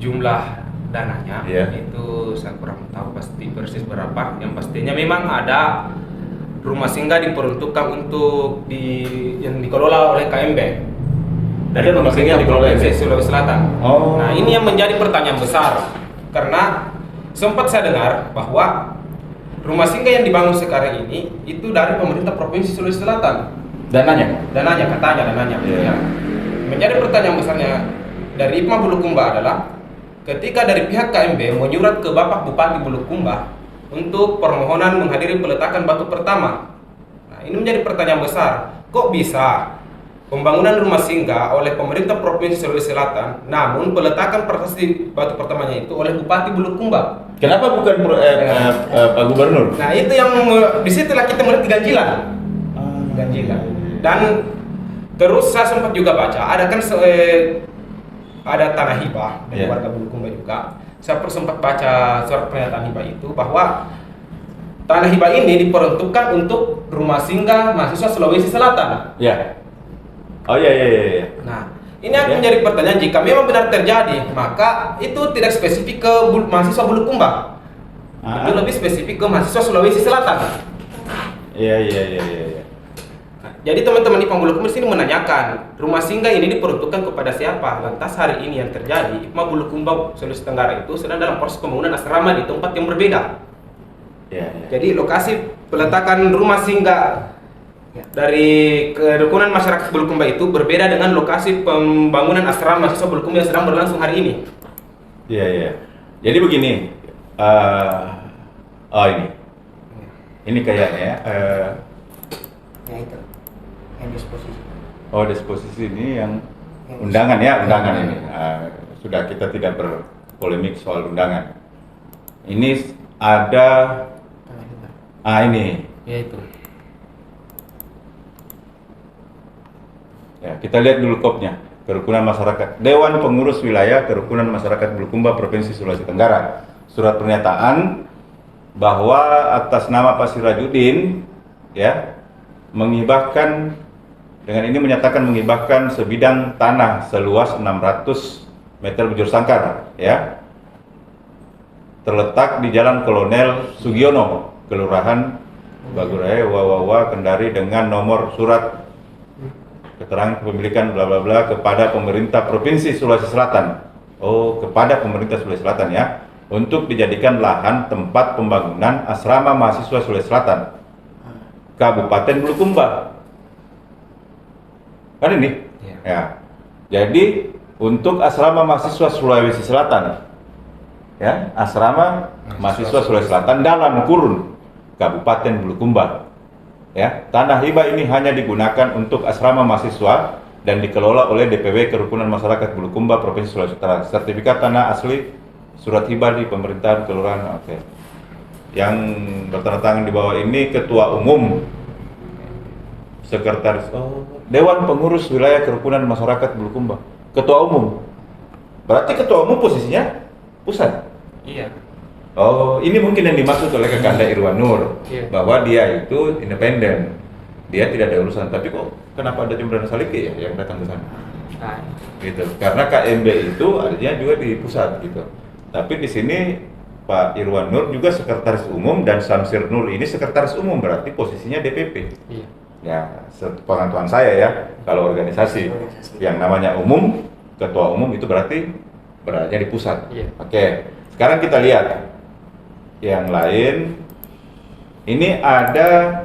jumlah dananya itu saya kurang tahu pasti persis berapa. Yang pastinya memang ada rumah singgah diperuntukkan untuk yang dikelola oleh KMB. Dari rumah singgah dikelola oleh Sulawesi Selatan. Nah, ini yang menjadi pertanyaan besar karena sempat saya dengar bahwa rumah singgah yang dibangun sekarang ini itu dari pemerintah Provinsi Sulawesi Selatan. Dananya Katanya. Ya. Menjadi pertanyaan besarnya dari Hikmah Bulukumba adalah ketika dari pihak KMB menyurat ke Bapak Bupati Bulukumba untuk permohonan menghadiri peletakan batu pertama. Nah, ini menjadi pertanyaan besar. Kok bisa pembangunan rumah singgah oleh pemerintah Provinsi Sulawesi Selatan, namun peletakan prasasti batu pertamanya itu oleh Bupati Bulukumba? Kenapa bukan Pak Gubernur? Nah, itu yang disitulah kita melihat ganjilan. Dan terus saya sempat juga baca, ada kan ada tanah hibah dari warga Bulukumba juga. Saya sempat baca surat pernyataan hibah itu bahwa tanah hibah ini diperuntukkan untuk rumah singgah mahasiswa Sulawesi Selatan. Ya. Oh iya. Nah, ini akan menjadi pertanyaan, jika memang benar terjadi, maka itu tidak spesifik ke mahasiswa Bulukumba. Itu lebih spesifik ke mahasiswa Sulawesi Selatan. Iya. Jadi teman-teman di Bulukumba sini menanyakan, rumah singgah ini diperuntukkan kepada siapa? Lantas hari ini yang terjadi, IPMA Bulukumba Sulawesi Tenggara itu sedang dalam proses pembangunan asrama di tempat yang berbeda. Jadi lokasi peletakan rumah singgah dari kerukunan masyarakat Bulukumba itu berbeda dengan lokasi pembangunan asrama mahasiswa Bulukumba yang sedang berlangsung hari ini. Iya. Jadi begini, ini kayaknya Ya itu yang disposisi. disposisi ini yang undangan ini. Sudah, kita tidak berpolemik soal undangan. Ini ada ini. Ya itu. Ya, kita lihat dulu kopnya. Kerukunan Masyarakat Dewan Pengurus Wilayah Kerukunan Masyarakat Bulukumba Provinsi Sulawesi Tenggara. Surat pernyataan bahwa atas nama Pak Sirajuddin menyatakan menghibahkan sebidang tanah seluas 600 meter bujur sangkar terletak di Jalan Kolonel Sugiono, Kelurahan Bagurae, Wawawa, Kendari dengan nomor surat keterangan kepemilikan bla bla bla kepada pemerintah Provinsi Sulawesi Selatan. Kepada pemerintah Sulawesi Selatan untuk dijadikan lahan tempat pembangunan asrama mahasiswa Sulawesi Selatan, Kabupaten Bulukumba. Kan ini? Ya. Jadi untuk asrama mahasiswa Sulawesi Selatan, asrama mahasiswa Sulawesi Selatan dalam kurun Kabupaten Bulukumba. Tanah hibah ini hanya digunakan untuk asrama mahasiswa dan dikelola oleh DPW Kerukunan Masyarakat Bulukumba Provinsi Sulawesi Utara. Sertifikat tanah asli, surat hibah di pemerintahan kelurahan. Yang bertanda di bawah ini Ketua Umum, Sekretaris Dewan Pengurus Wilayah Kerukunan Masyarakat Bulukumba. Ketua Umum. Berarti Ketua Umum posisinya pusat. Iya. Ini mungkin yang dimaksud oleh Kakanda Irwan Nur, bahwa dia itu independen, dia tidak ada urusan. Tapi kok kenapa ada Jumbrana Saliki yang datang ke sana? Gitu. Karena KMB itu artinya juga di pusat gitu. Tapi di sini Pak Irwan Nur juga sekretaris umum dan Samsir Nur ini sekretaris umum, berarti posisinya DPP. Iya. Ya, sepengetahuan saya kalau organisasi yang namanya umum, ketua umum itu berarti beradanya di pusat. Iya. Oke. Sekarang kita lihat yang lain. Ini ada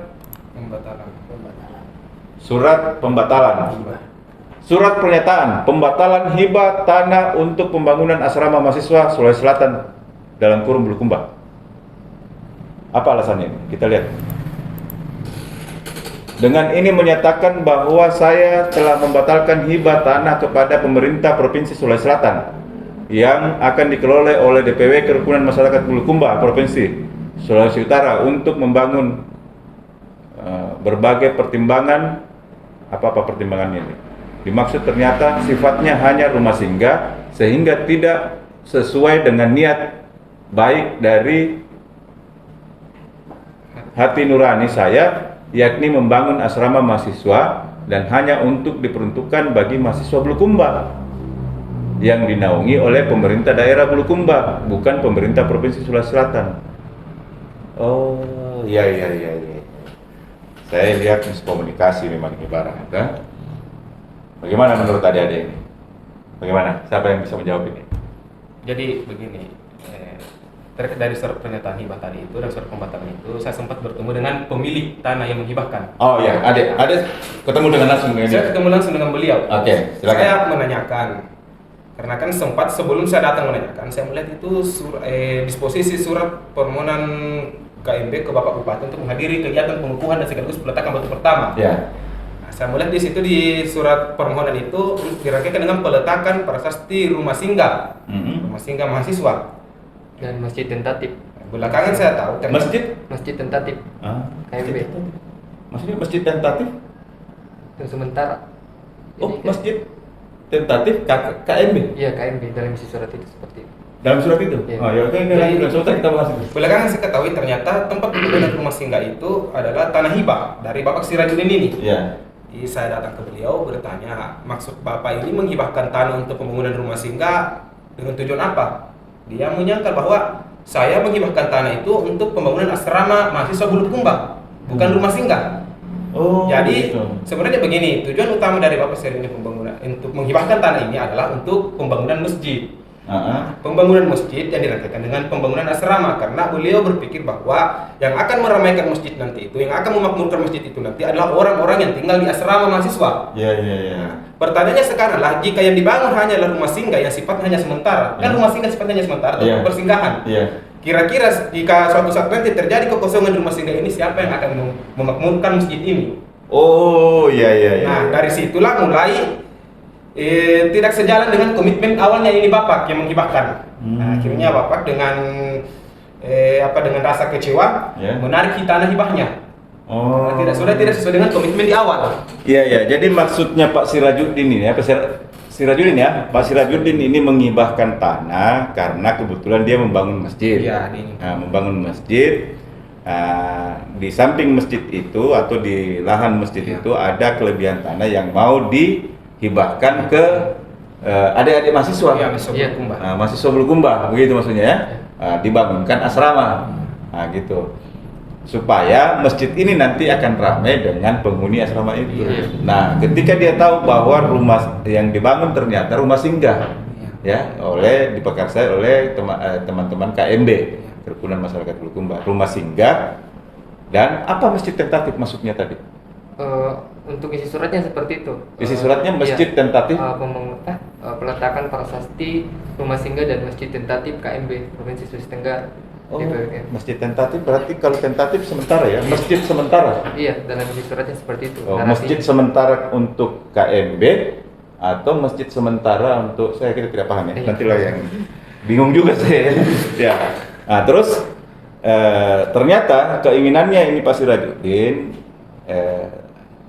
surat pembatalan. Surat pernyataan pembatalan hibah tanah untuk pembangunan asrama mahasiswa Sulawesi Selatan dalam kurung Bulukumba. Apa alasannya? Kita lihat. Dengan ini menyatakan bahwa saya telah membatalkan hibah tanah kepada pemerintah Provinsi Sulawesi Selatan yang akan dikelola oleh DPW Kerukunan Masyarakat Bulukumba Provinsi Sulawesi Utara untuk membangun berbagai pertimbangan. Apa pertimbangannya ini? Dimaksud ternyata sifatnya hanya rumah singgah sehingga tidak sesuai dengan niat baik dari hati nurani saya, yakni membangun asrama mahasiswa dan hanya untuk diperuntukkan bagi mahasiswa Bulukumba yang dinaungi oleh pemerintah daerah Bulukumba, bukan pemerintah Provinsi Sulawesi Selatan. Iya. Saya lihat miskomunikasi memang ibarat. Bagaimana menurut adik-adik ini? Bagaimana? Siapa yang bisa menjawab ini? Jadi begini, terkait dari surat pernyataan hibah tadi itu dan surat pembatalan itu, saya sempat bertemu dengan pemilik tanah yang menghibahkan. Adik ketemu dengan langsung dengan dia? Saya ketemu langsung dengan beliau. Oke, silakan. Saya menanyakan, karena kan sempat sebelum saya datang menanyakan, saya melihat itu disposisi surat permohonan KMB ke Bapak Bupati untuk menghadiri kegiatan pengukuhan dan sekaligus peletakan batu pertama. Ya. Saya melihat di situ di surat permohonan itu dirangkaikan dengan peletakan prasasti rumah singgah, rumah singgah mahasiswa Dan masjid tentatif. Belakangan saya tahu Masjid tentatif. KMB. Maksudnya masjid tentatif? Yang sementara. Ini kan- Masjid tentatif KMB? Iya, KMB dalam isi surat itu seperti itu. Dalam surat itu? Iya. Oke, sebentar kita bahas itu. Belakangan saya ketahui ternyata tempat pembangunan rumah singgah itu adalah tanah hibah dari Bapak Sirajuddin ini. Iya. Jadi saya datang ke beliau bertanya, maksud Bapak ini menghibahkan tanah untuk pembangunan rumah singgah dengan tujuan apa? Dia menyangkal bahwa saya menghibahkan tanah itu untuk pembangunan asrama mahasiswa Bulukumba, bukan rumah singgah. Oh, Jadi gitu. sebenarnya begini, tujuan utama dari Bapak Sering ini pembangunan untuk menghibahkan tanah ini adalah untuk pembangunan masjid. Pembangunan masjid yang dirangkaikan dengan pembangunan asrama, karena beliau berpikir bahwa yang akan meramaikan masjid nanti itu, yang akan memakmurkan masjid itu nanti adalah orang-orang yang tinggal di asrama mahasiswa. Iya. Pertanyaannya sekarang lah, jika yang dibangun hanyalah rumah singgah yang sifatnya hanya sementara, kan rumah singgah sifatnya hanya sementara, atau persinggahan. Kira-kira jika suatu saat nanti terjadi kekosongan rumah singgah ini, siapa yang akan memakmurkan masjid ini? Oh, iya. Nah, dari situlah mulai tidak sejalan dengan komitmen awalnya ini Bapak yang menghibahkan. Nah, akhirnya Bapak dengan dengan rasa kecewa menarik tanah hibahnya. Oh. Sudah tidak sesuai dengan komitmen di awal. Iya. Jadi maksudnya Pak Sirajuddin ini, Pak Sirajuddin ini menghibahkan tanah karena kebetulan dia membangun masjid. Iya, ini. Nah, membangun masjid. Di samping masjid itu atau di lahan masjid itu ada kelebihan tanah yang mau dihibahkan ke adik-adik mahasiswa. Iya, Mahasiswa Bulukumba, begitu maksudnya ya. Dibangunkan asrama. Nah, gitu. Supaya masjid ini nanti akan ramai dengan penghuni asrama itu. Nah, ketika dia tahu bahwa rumah yang dibangun ternyata rumah singgah, diprakarsai oleh teman-teman KMB, Kerukunan Masyarakat Bulukumba, rumah singgah. Dan apa masjid tentatif masuknya tadi? Untuk isi suratnya seperti itu. Isi suratnya masjid tentatif. Peletakan prasasti rumah singgah dan masjid tentatif KMB Provinsi Sulawesi Tenggara. Oh, Gitu, ya. masjid tentatif berarti kalau tentatif sementara ya, masjid sementara. Iya, dalam isi suratnya seperti itu. Oh, masjid sementara untuk KMB atau masjid sementara untuk kita tidak paham ya. Nantilah yang bingung juga saya. Ya. Nah, terus ternyata keinginannya ini Pak Sirajuddin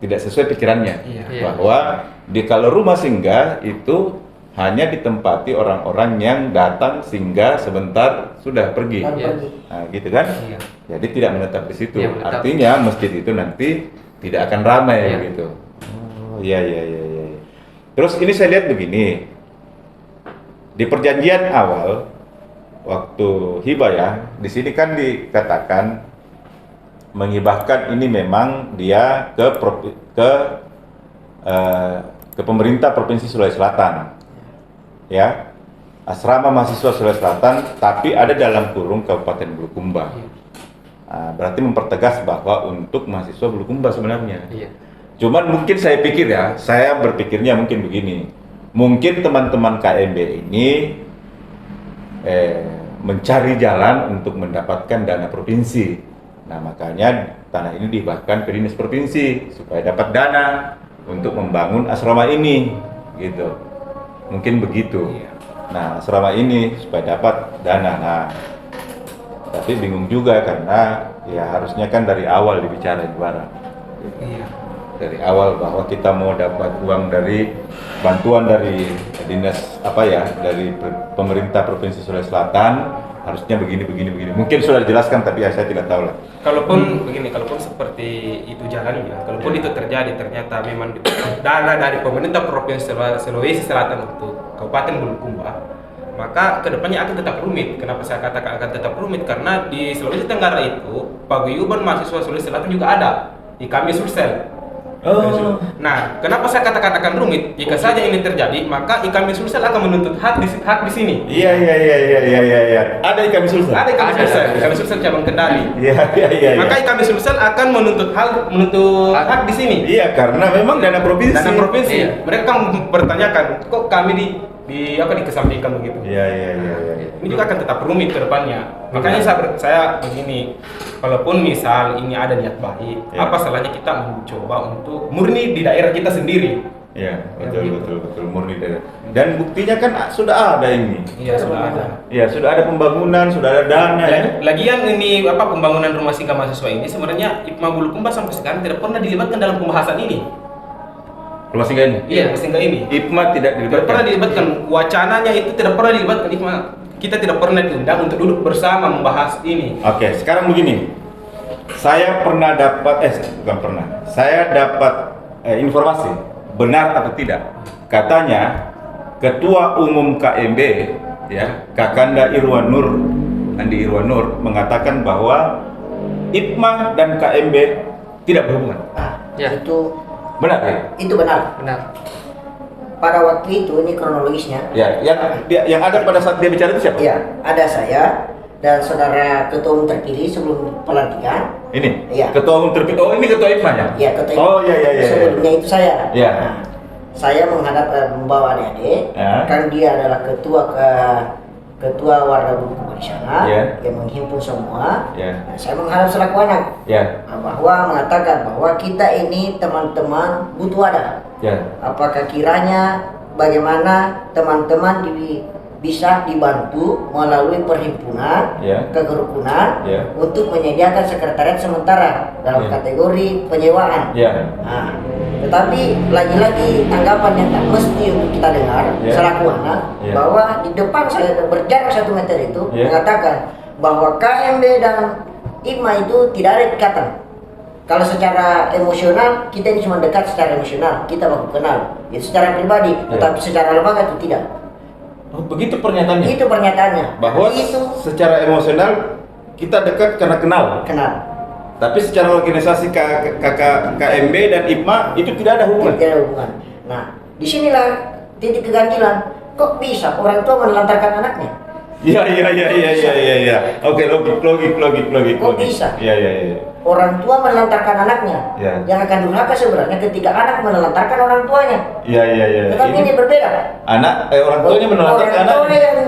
tidak sesuai pikirannya bahwa kalau rumah singgah itu hanya ditempati orang-orang yang datang singgah sebentar sudah pergi. Nah, gitu kan? Jadi tidak menetap di situ. Artinya masjid itu nanti tidak akan ramai gitu. Oh, iya. Terus ini saya lihat begini. Di perjanjian awal waktu hibah ya, di sini kan dikatakan menghibahkan ini memang dia ke pemerintah Provinsi Sulawesi Selatan. Ya, asrama mahasiswa Sulawesi Selatan, tapi ada dalam kurung Kabupaten Bulukumba. Berarti mempertegas bahwa untuk mahasiswa Bulukumba sebenarnya. Cuman mungkin saya berpikirnya mungkin begini, mungkin teman-teman KMB ini mencari jalan untuk mendapatkan dana provinsi. Nah, makanya tanah ini dihibahkan ke dinas provinsi supaya dapat dana untuk membangun asrama ini, gitu. Mungkin begitu. Nah, asrama ini supaya dapat dana. Nah, tapi bingung juga karena ya harusnya kan dari awal dibicara barang. Dari awal bahwa kita mau dapat uang dari bantuan dari dinas dari pemerintah Provinsi Sulawesi Selatan, harusnya begini. Mungkin sudah dijelaskan tapi saya tidak tahu lah. Kalaupun seperti itu jalannya, kalaupun itu terjadi ternyata memang dana dari pemerintah Provinsi Sulawesi Selatan untuk Kabupaten Bulukumba, maka kedepannya akan tetap rumit. Kenapa saya katakan akan tetap rumit? Karena di Sulawesi Tenggara itu paguyuban mahasiswa Sulawesi Selatan juga ada di kami Sulsel. Nah, kenapa saya katakan rumit? Jika saja ini terjadi, maka IKAMI Sulsel akan menuntut hak di sini. Iya. Ada IKAMI Sulsel. Ada IKAMI Sulsel cabang Kendari. Iya. Maka IKAMI Sulsel akan menuntut hak di sini. Iya, karena memang dana provinsi. Mereka kan bertanyakan, kok kami dikesampingkan begitu. Iya. Ini juga akan tetap rumit ke depannya. Makanya saya begini, kalaupun misal ini ada niat baik, apa salahnya kita mencoba untuk murni di daerah kita sendiri? Iya, betul murni daerah. Dan buktinya kan sudah ada ini. Iya, sudah ada. Iya, sudah ada pembangunan, sudah ada dana ya. Lagian ini pembangunan rumah singgah mahasiswa ini sebenarnya IPMA Bulukumba sampai sekarang tidak pernah dilibatkan dalam pembahasan ini. Rumah singgah ini? Iya, rumah singgah ini. IPMA tidak pernah dilibatkan. Wacananya itu tidak pernah dilibatkan IPMA. Kita tidak pernah diundang untuk duduk bersama membahas ini. Oke, sekarang begini. Saya dapat informasi, benar atau tidak. Katanya Ketua Umum KMB Kakanda Andi Irwan Nur mengatakan bahwa IPMA dan KMB tidak berhubungan. Ya. Itu Benar ya? itu benar. Benar. Pada waktu itu ini kronologisnya. Ya, yang ada pada saat dia bicara itu siapa? Ya, ada saya dan saudara ketua umum terpilih sebelum pelantikan. Ini? Iya. Ketua umum terpilih. Oh, ini ketua IPMA ya? Ya, ketua Oh, iya. sebelumnya itu saya. Iya. Nah, saya menghadap membawa adik-adik. Ya. Kan dia adalah ketua warga buku di sana Ya. yang menghimpun semua. Ya. Nah, saya menghadap selaku anak. Ya. Nah, bahwa mengatakan bahwa kita ini teman-teman butuh wadah. Ya. Apakah kiranya bagaimana teman-teman bisa dibantu melalui perhimpunan Ya. kekerukunan Ya. untuk menyediakan sekretariat sementara dalam Ya. kategori penyewaan. Ya. Nah, tetapi lagi-lagi tanggapan yang tak mesti untuk kita dengar Ya. selaku anak Ya. bahwa di depan saya berjarak 1 meter itu Ya. mengatakan bahwa KMB dan IPMA itu tidak ada ikatan. Kalau secara emosional kita ini cuma dekat secara emosional, kita baku kenal. Itu secara pribadi, Ya. tetapi secara lembaga itu tidak. Oh, begitu pernyataannya? Itu pernyataannya. Bahwa itu secara emosional kita dekat karena kenal. kenal. Tapi secara organisasi KMB dan IPMA itu tidak ada hubungan. Tidak ada hubungan. Nah, disinilah titik keganjilan. Kok bisa orang tua menelantarkan anaknya? Iya. Oke, logik. Kok bisa? Iya. Orang tua menelantarkan anaknya. Ya. Yang akan durhaka sebenarnya ketika anak menelantarkan orang tuanya. Iya. Tetapi ini berbeda. Orang tuanya menelantarkan Orang anaknya. tuanya yang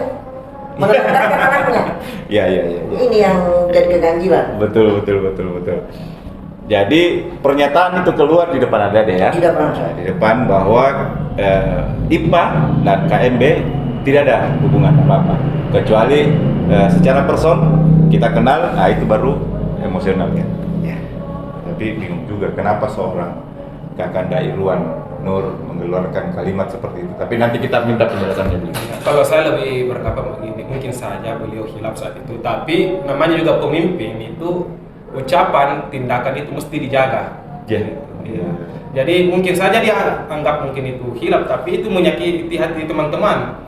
menelantarkan anaknya. Iya. Ini yang jadi keganjilan. Betul. Jadi pernyataan itu keluar di depan Anda deh ya. Di depan saya. Di depan bahwa IPMA dan KMB tidak ada hubungan apa-apa. Kecuali secara person kita kenal, nah itu baru emosionalnya. Ya. Tapi bingung juga kenapa seorang Kakanda Irwan Nur mengeluarkan kalimat seperti itu. Tapi nanti kita minta penjelasannya dulu. Kalau saya lebih berkata begini, mungkin saja beliau hilaf saat itu, tapi namanya juga pemimpin itu ucapan, tindakan itu mesti dijaga. Iya. Jadi mungkin saja dia anggap mungkin itu hilaf, tapi itu menyakiti hati teman-teman.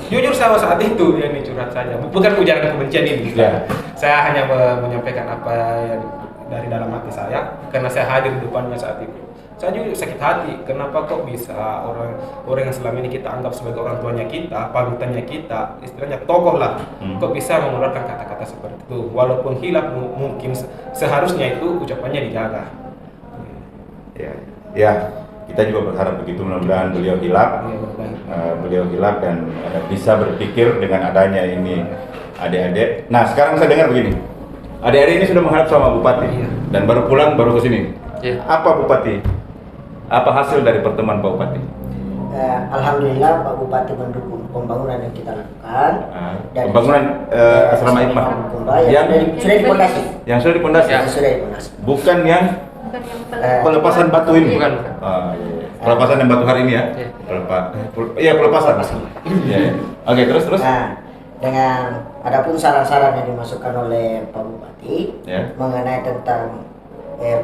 Jujur saya saat itu yang curhat saja, bukan ujaran kebencian ini. Ya. Saya hanya menyampaikan apa yang dari dalam hati saya, karena saya hadir di depannya saat itu. Saya juga sakit hati, kenapa kok bisa orang yang selama ini kita anggap sebagai orang tuanya kita, panutannya kita, istilahnya tokoh lah, kok bisa mengeluarkan kata-kata seperti itu. Walaupun hilaf, mungkin seharusnya itu ucapannya dijaga. Ya, kita juga berharap begitu, mudah-mudahan beliau hilaf. Beliau hilaf dan bisa berpikir dengan adanya ini adik-adik. Nah, sekarang saya dengar begini, adik-adik ini sudah menghadap sama Bupati dan baru pulang, baru ke sini. Iya. Apa Bupati? Apa hasil dari pertemuan Pak Bupati? Alhamdulillah Pak Bupati mendukung pembangunan yang kita lakukan. Dan Pembangunan asrama IPMA yang sudah dipondasi. Yang sudah dipondasi. Yang sudah dipondasi. Bukan yang Bukan yang pelepasan batu ini. Bukan. Iya. Pelepasan yang batu hari ini ya. Iya. Pelepasan. Iya. Oke, terus. Nah, dengan adapun saran-saran yang dimasukkan oleh Pak Bupati Ya. mengenai tentang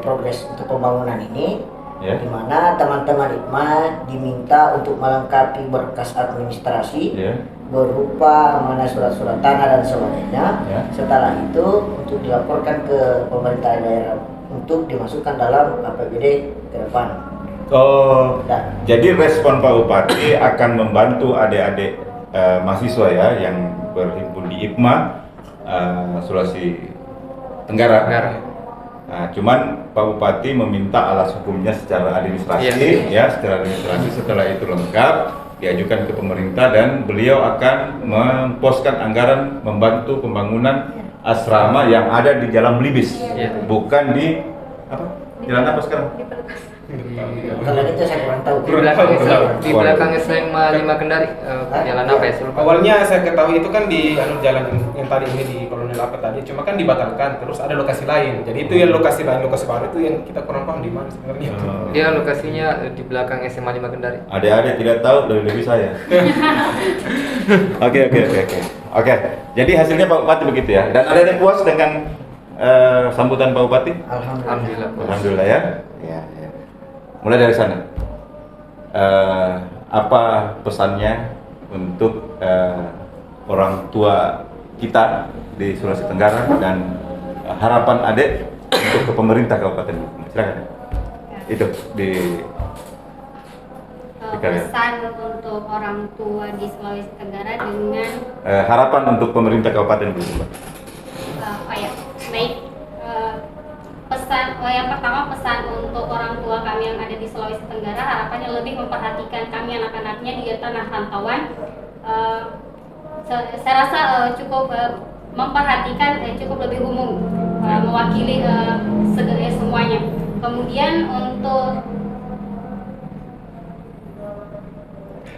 progres untuk pembangunan ini, Ya. di mana teman-teman IPMA diminta untuk melengkapi berkas administrasi Ya. berupa mana surat-surat tanah dan sebagainya. Ya. Setelah itu untuk dilaporkan ke pemerintah daerah untuk dimasukkan dalam APBD ke depan. Oh, Dan jadi respon Pak Bupati akan membantu adik-adik mahasiswa ya yang berhimpun di IPMA Sulawesi Tenggara. Nah, cuman Pak Bupati meminta alas hukumnya secara administrasi, ya, secara administrasi. Setelah itu lengkap, diajukan ke pemerintah dan beliau akan memposkan anggaran membantu pembangunan asrama yang ada di Jalan Belibis, bukan di apa? Jalan apa sekarang? kalau itu saya kurang tahu. Di belakang SMA 5 Kendari, jalan apa ya? Awalnya saya ketahui itu kan di jalan yang tadi ini di Kolonel apa tadi, cuma kan dibatalkan, terus ada lokasi lain. Jadi itu yang lokasi lain, lokasi baru itu yang kita kurang paham di mana sebenarnya. Dia lokasinya di belakang SMA 5 Kendari. Adik-adik tidak tahu lebih saya. Oke. Jadi hasilnya Pak Bupati begitu ya. Dan ada yang puas dengan sambutan Pak Bupati? Alhamdulillah. Alhamdulillah ya. Ya. Mulai dari sana. Apa pesannya untuk orang tua kita di Sulawesi Tenggara dan harapan adik untuk ke pemerintah Kabupaten? Silakan. itu di pesan untuk orang tua di Sulawesi Tenggara dengan harapan untuk pemerintah Kabupaten Bulukumba. Baik. Pesan yang pertama, pesan untuk orang tua kami yang ada di Sulawesi Tenggara, harapannya lebih memperhatikan kami anak-anaknya di tanah rantauan. Saya rasa cukup memperhatikan, cukup lebih umum, mewakili semuanya. Kemudian untuk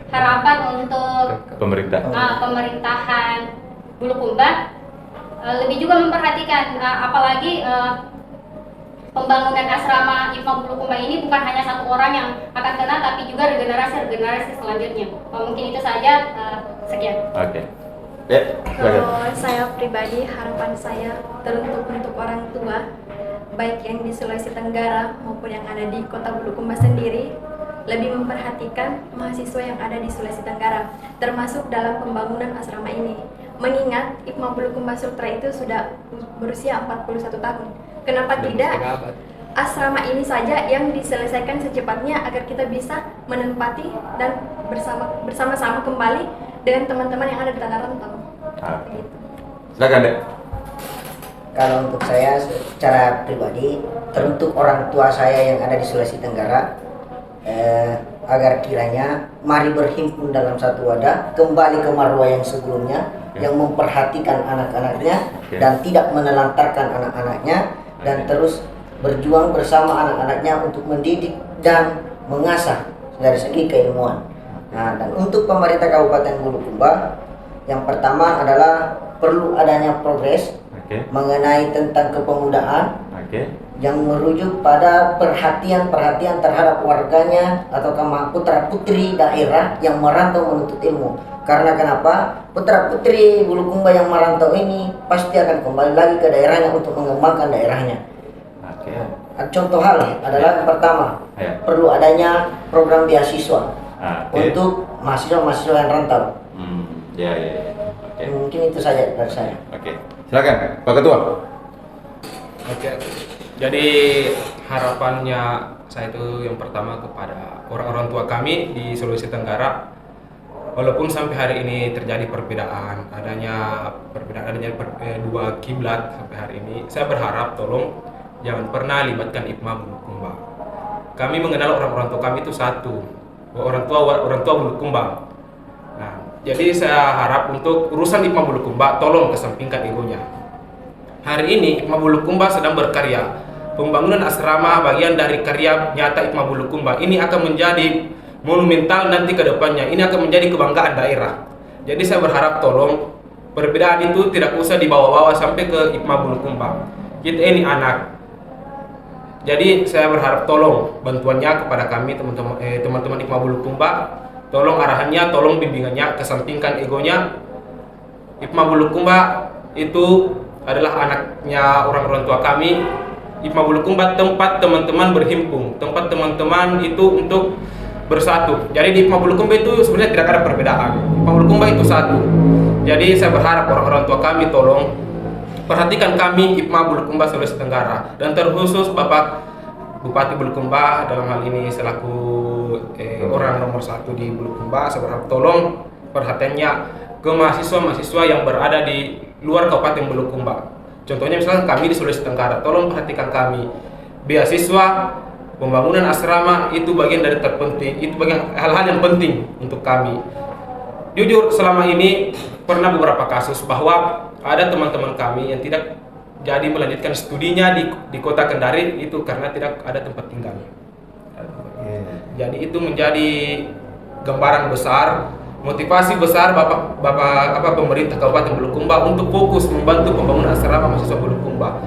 harapan untuk pemerintahan Bulukumba lebih juga memperhatikan, apalagi pembangunan asrama IPMA Bulukumba ini bukan hanya satu orang yang akan kena, tapi juga regenerasi selanjutnya. Mungkin itu saja, sekian. Oke. Ya, Kalau saya pribadi, harapan saya teruntuk untuk orang tua, baik yang di Sulawesi Tenggara maupun yang ada di Kota Bulukumba sendiri, lebih memperhatikan mahasiswa yang ada di Sulawesi Tenggara, termasuk dalam pembangunan asrama ini. Mengingat IPMA Bulukumba Sultra itu sudah berusia 41 tahun. Kenapa tidak asrama ini saja yang diselesaikan secepatnya agar kita bisa menempati dan bersama-sama kembali dengan teman-teman yang ada di tanah rantau. Gitu. Silakan, Dek. Kalau untuk saya secara pribadi, teruntuk orang tua saya yang ada di Sulawesi Tenggara, agar kiranya mari berhimpun dalam satu wadah, kembali ke marwah yang sebelumnya, yang memperhatikan anak-anaknya dan tidak menelantarkan anak-anaknya, dan terus berjuang bersama anak-anaknya untuk mendidik dan mengasah dari segi keilmuan. Nah, dan untuk pemerintah Kabupaten Bulukumba, yang pertama adalah perlu adanya progres mengenai tentang kepemudaan yang merujuk pada perhatian terhadap warganya atau putra putri daerah yang merantau menuntut ilmu. Karena kenapa? Putra putri Bulukumba yang merantau ini pasti akan kembali lagi ke daerahnya untuk mengembangkan daerahnya. Contoh hal adalah yang pertama, perlu adanya program beasiswa untuk mahasiswa-mahasiswa yang rantau. Mungkin itu saja dari saya. Silakan, Pak Ketua. Jadi harapannya saya itu yang pertama kepada orang-orang tua kami di Sulawesi Tenggara, walaupun sampai hari ini terjadi perbedaan, adanya dua kiblat sampai hari ini, saya berharap tolong jangan pernah libatkan IPMA Bulukumba. Kami mengenal orang-orang tua kami itu satu, orang tua Bulukumba. Nah, jadi saya harap untuk urusan IPMA Bulukumba tolong kesampingkan egonya. Hari ini IPMA Bulukumba sedang berkarya. Pembangunan asrama bagian dari karya nyata IPMA Bulukumba. Ini akan menjadi monumental nanti ke depannya. Ini akan menjadi kebanggaan daerah. Jadi saya berharap tolong perbedaan itu tidak usah dibawa-bawa sampai ke IPMA Bulukumba. Kita ini anak. Jadi saya berharap tolong bantuannya kepada kami teman-teman IPMA Bulukumba. Tolong arahannya, tolong bimbingannya, kesampingkan egonya. IPMA Bulukumba itu adalah anaknya orang-orang tua kami. IPMA Bulukumba tempat teman-teman berhimpun, tempat teman-teman itu untuk bersatu. Jadi di IPMA Bulukumba itu sebenarnya tidak ada perbedaan. IPMA Bulukumba itu satu. Jadi saya berharap orang-orang tua kami tolong perhatikan kami IPMA Bulukumba Sulawesi Tenggara, dan terkhusus Bapak Bupati Bulukumba dalam hal ini selaku orang nomor 1 di Bulukumba. Saya berharap tolong perhatiannya ke mahasiswa-mahasiswa yang berada di luar Kabupaten Bulukumba. Contohnya misalnya kami di Sulawesi Tenggara, tolong perhatikan kami. Beasiswa, pembangunan asrama itu bagian dari terpenting, itu bagian hal-hal yang penting untuk kami. Jujur selama ini pernah beberapa kasus bahwa ada teman-teman kami yang tidak jadi melanjutkan studinya di kota Kendari itu karena tidak ada tempat tinggal. Jadi itu menjadi gambaran besar, motivasi besar Bapak pemerintah Kabupaten Bulukumba untuk fokus membantu pembangunan asrama mahasiswa Bulukumba.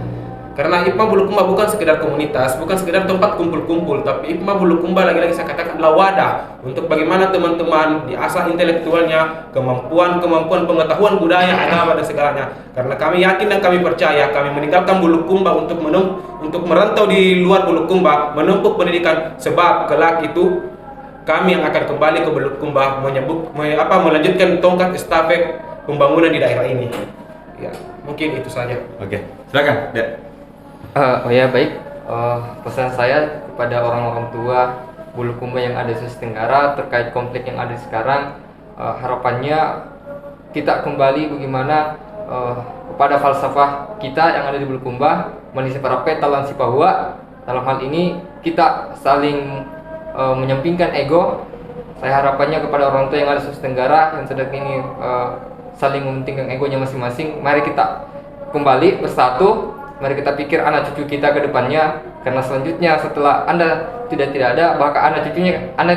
Karena IPMA Bulukumba bukan sekedar komunitas, bukan sekedar tempat kumpul-kumpul, tapi IPMA Bulukumba lagi-lagi saya katakan adalah wadah untuk bagaimana teman-teman diasah intelektualnya, kemampuan pengetahuan budaya, agama dan segalanya. Karena kami yakin dan kami percaya, kami meninggalkan Bulukumba untuk merantau di luar Bulukumba, menempuh pendidikan, sebab kelak itu kami yang akan kembali ke Bulukumba melanjutkan tongkat estafet pembangunan di daerah ini. Ya, mungkin itu saja. Silakan, Dek. Oh ya, baik. pesan saya kepada orang-orang tua Bulukumba yang ada di Sulawesi Tenggara terkait konflik yang ada sekarang, harapannya kita kembali bagaimana kepada falsafah kita yang ada di Bulukumba, Malaysia Parape Talan Sipahua. Dalam hal ini kita saling menyampingkan ego. Saya harapannya kepada orang tua yang ada di Sulawesi Tenggara yang sedang ini saling mementingkan egonya masing-masing. Mari kita kembali bersatu. Mari kita pikir anak cucu kita ke depannya, karena selanjutnya setelah Anda tidak ada, bahkan anak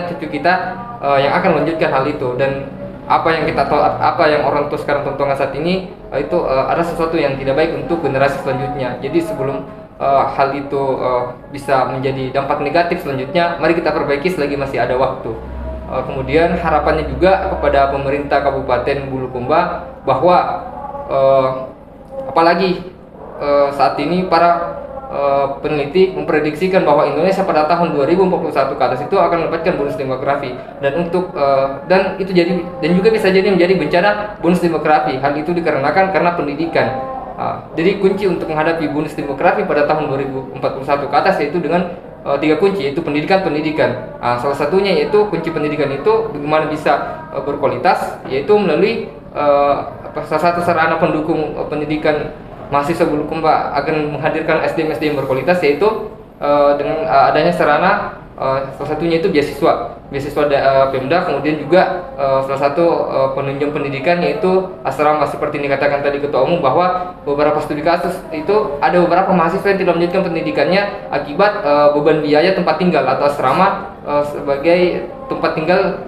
cucu kita yang akan melanjutkan hal itu. Dan apa yang orang tua sekarang tontonkan saat ini itu ada sesuatu yang tidak baik untuk generasi selanjutnya. Jadi sebelum hal itu bisa menjadi dampak negatif selanjutnya, mari kita perbaiki selagi masih ada waktu. Kemudian harapannya juga kepada pemerintah Kabupaten Bulukumba bahwa apalagi saat ini para peneliti memprediksikan bahwa Indonesia pada tahun 2041 ke atas itu akan mendapatkan bonus demografi, dan juga bisa jadi menjadi bencana bonus demografi. Hal itu dikarenakan karena pendidikan. Jadi kunci untuk menghadapi bonus demografi pada tahun 2041 ke atas yaitu dengan 3 kunci, yaitu pendidikan. Salah satunya yaitu kunci pendidikan itu bagaimana bisa berkualitas, yaitu melalui salah satu sarana pendukung pendidikan mahasiswa Bulukumba akan menghadirkan SDM berkualitas, yaitu dengan adanya sarana salah satunya itu beasiswa Pemda, kemudian juga salah satu penunjang pendidikan yaitu asrama, seperti yang dikatakan tadi Ketua Umum bahwa beberapa studi kasus itu ada beberapa mahasiswa yang tidak melanjutkan pendidikannya akibat beban biaya tempat tinggal atau asrama sebagai tempat tinggal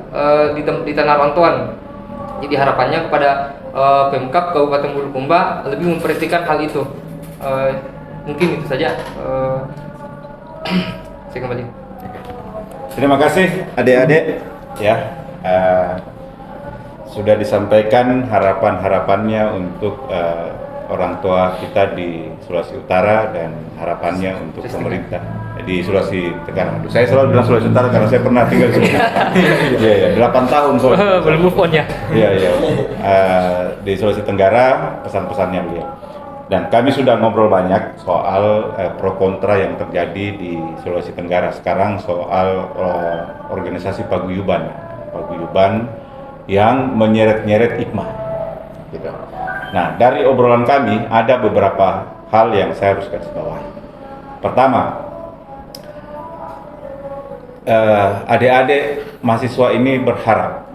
di tanah rantauan. Jadi harapannya kepada Pemkab Kabupaten Bulukumba lebih memperhatikan hal itu. Mungkin itu saja. Saya kembali. Terima kasih adik-adik ya, sudah disampaikan harapan-harapannya untuk orang tua kita di Sulawesi Utara dan harapannya untuk pemerintah di Sulawesi Tenggara. Saya selalu bilang Sulawesi Utara karena saya pernah tinggal di sini. Iya, 8 tahun soalnya. Belum move on ya. Iya. Di Sulawesi Tenggara pesan-pesannya beliau. Dan kami sudah ngobrol banyak soal pro kontra yang terjadi di Sulawesi Tenggara sekarang soal organisasi paguyuban yang menyeret-nyeret hikmah. Gitu. Nah, dari obrolan kami ada beberapa hal yang saya harus garis bawahi. Pertama, adik-adik mahasiswa ini berharap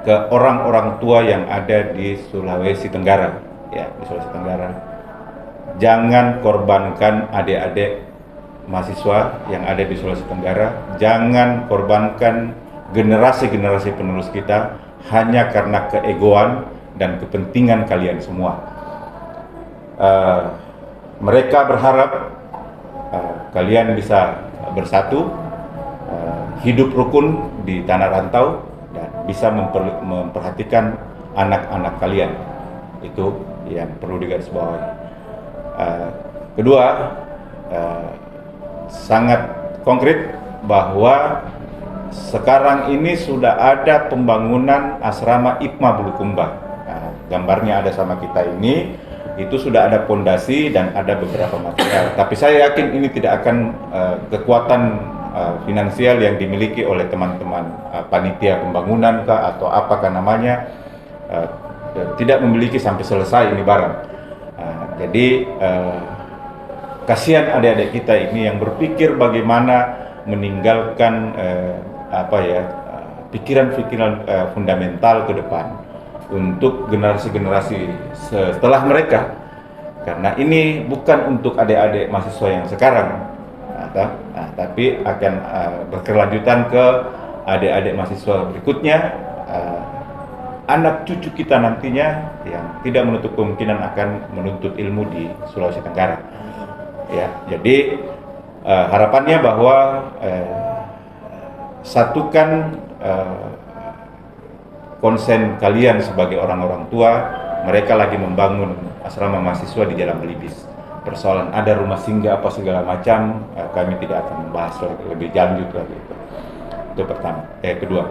ke orang-orang tua yang ada di Sulawesi Tenggara, ya, di Sulawesi Tenggara. Jangan korbankan adik-adik mahasiswa yang ada di Sulawesi Tenggara, jangan korbankan generasi-generasi penerus kita hanya karena keegoan dan kepentingan kalian semua. Mereka berharap kalian bisa bersatu, hidup rukun di tanah rantau, dan bisa memperhatikan anak-anak kalian. Itu yang perlu digarisbawahi. Kedua, sangat konkret bahwa sekarang ini sudah ada pembangunan asrama IPMA Bulukumba. Gambarnya ada sama kita ini, itu sudah ada pondasi dan ada beberapa material. Tapi saya yakin ini tidak akan kekuatan finansial yang dimiliki oleh teman-teman panitia pembangunan atau apakah namanya, tidak memiliki sampai selesai ini barang. Jadi kasihan adik-adik kita ini yang berpikir bagaimana meninggalkan pikiran-pikiran fundamental ke depan untuk generasi-generasi setelah mereka, karena ini bukan untuk adik-adik mahasiswa yang sekarang, tapi akan berkelanjutan ke adik-adik mahasiswa berikutnya, anak cucu kita nantinya yang tidak menutup kemungkinan akan menuntut ilmu di Sulawesi Tenggara. Ya, jadi harapannya bahwa satukan konsen kalian sebagai orang-orang tua. Mereka lagi membangun asrama mahasiswa di Jalan Belibis. Persoalan ada rumah singgah apa segala macam, kami tidak akan membahas lebih lanjut lagi. Itu pertama. Kedua,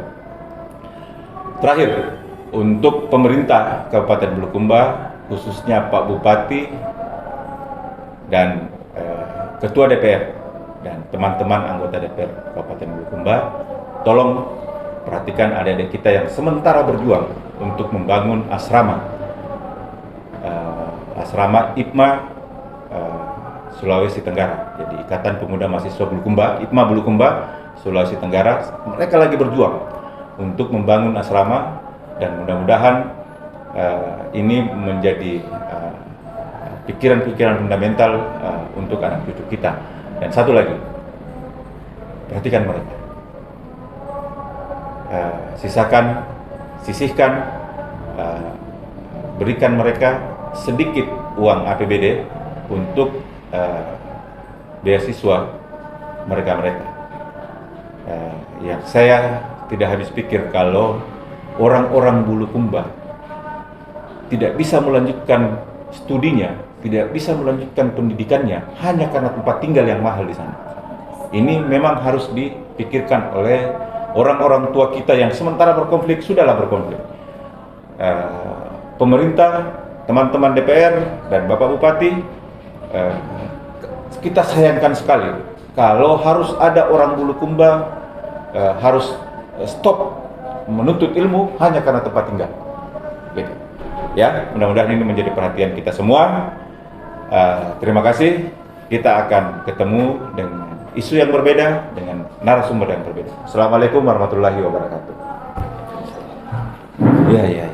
terakhir, untuk pemerintah Kabupaten Bulukumba, khususnya Pak Bupati dan Ketua DPR dan teman-teman anggota DPR Kabupaten Bulukumba, tolong perhatikan adik-adik kita yang sementara berjuang untuk membangun asrama IPMA Sulawesi Tenggara. Jadi Ikatan Pemuda Mahasiswa Bulukumba, IPMA Bulukumba, Sulawesi Tenggara, mereka lagi berjuang untuk membangun asrama, dan mudah-mudahan ini menjadi pikiran-pikiran fundamental untuk anak cucu kita. Dan satu lagi, perhatikan mereka. Sisihkan, berikan mereka sedikit uang APBD untuk beasiswa mereka. Yang saya tidak habis pikir kalau orang-orang Bulukumba tidak bisa melanjutkan studinya, tidak bisa melanjutkan pendidikannya hanya karena tempat tinggal yang mahal di sana. Ini memang harus dipikirkan oleh orang-orang tua kita yang sementara berkonflik, sudahlah berkonflik. Pemerintah, teman-teman DPR, dan Bapak Bupati, kita sayangkan sekali kalau harus ada orang Bulukumba harus stop menuntut ilmu hanya karena tempat tinggal. Gitu. Ya, mudah-mudahan ini menjadi perhatian kita semua. Terima kasih. Kita akan ketemu dengan isu yang berbeda, dengan narasumber yang berbeda. Assalamualaikum warahmatullahi wabarakatuh. Ya.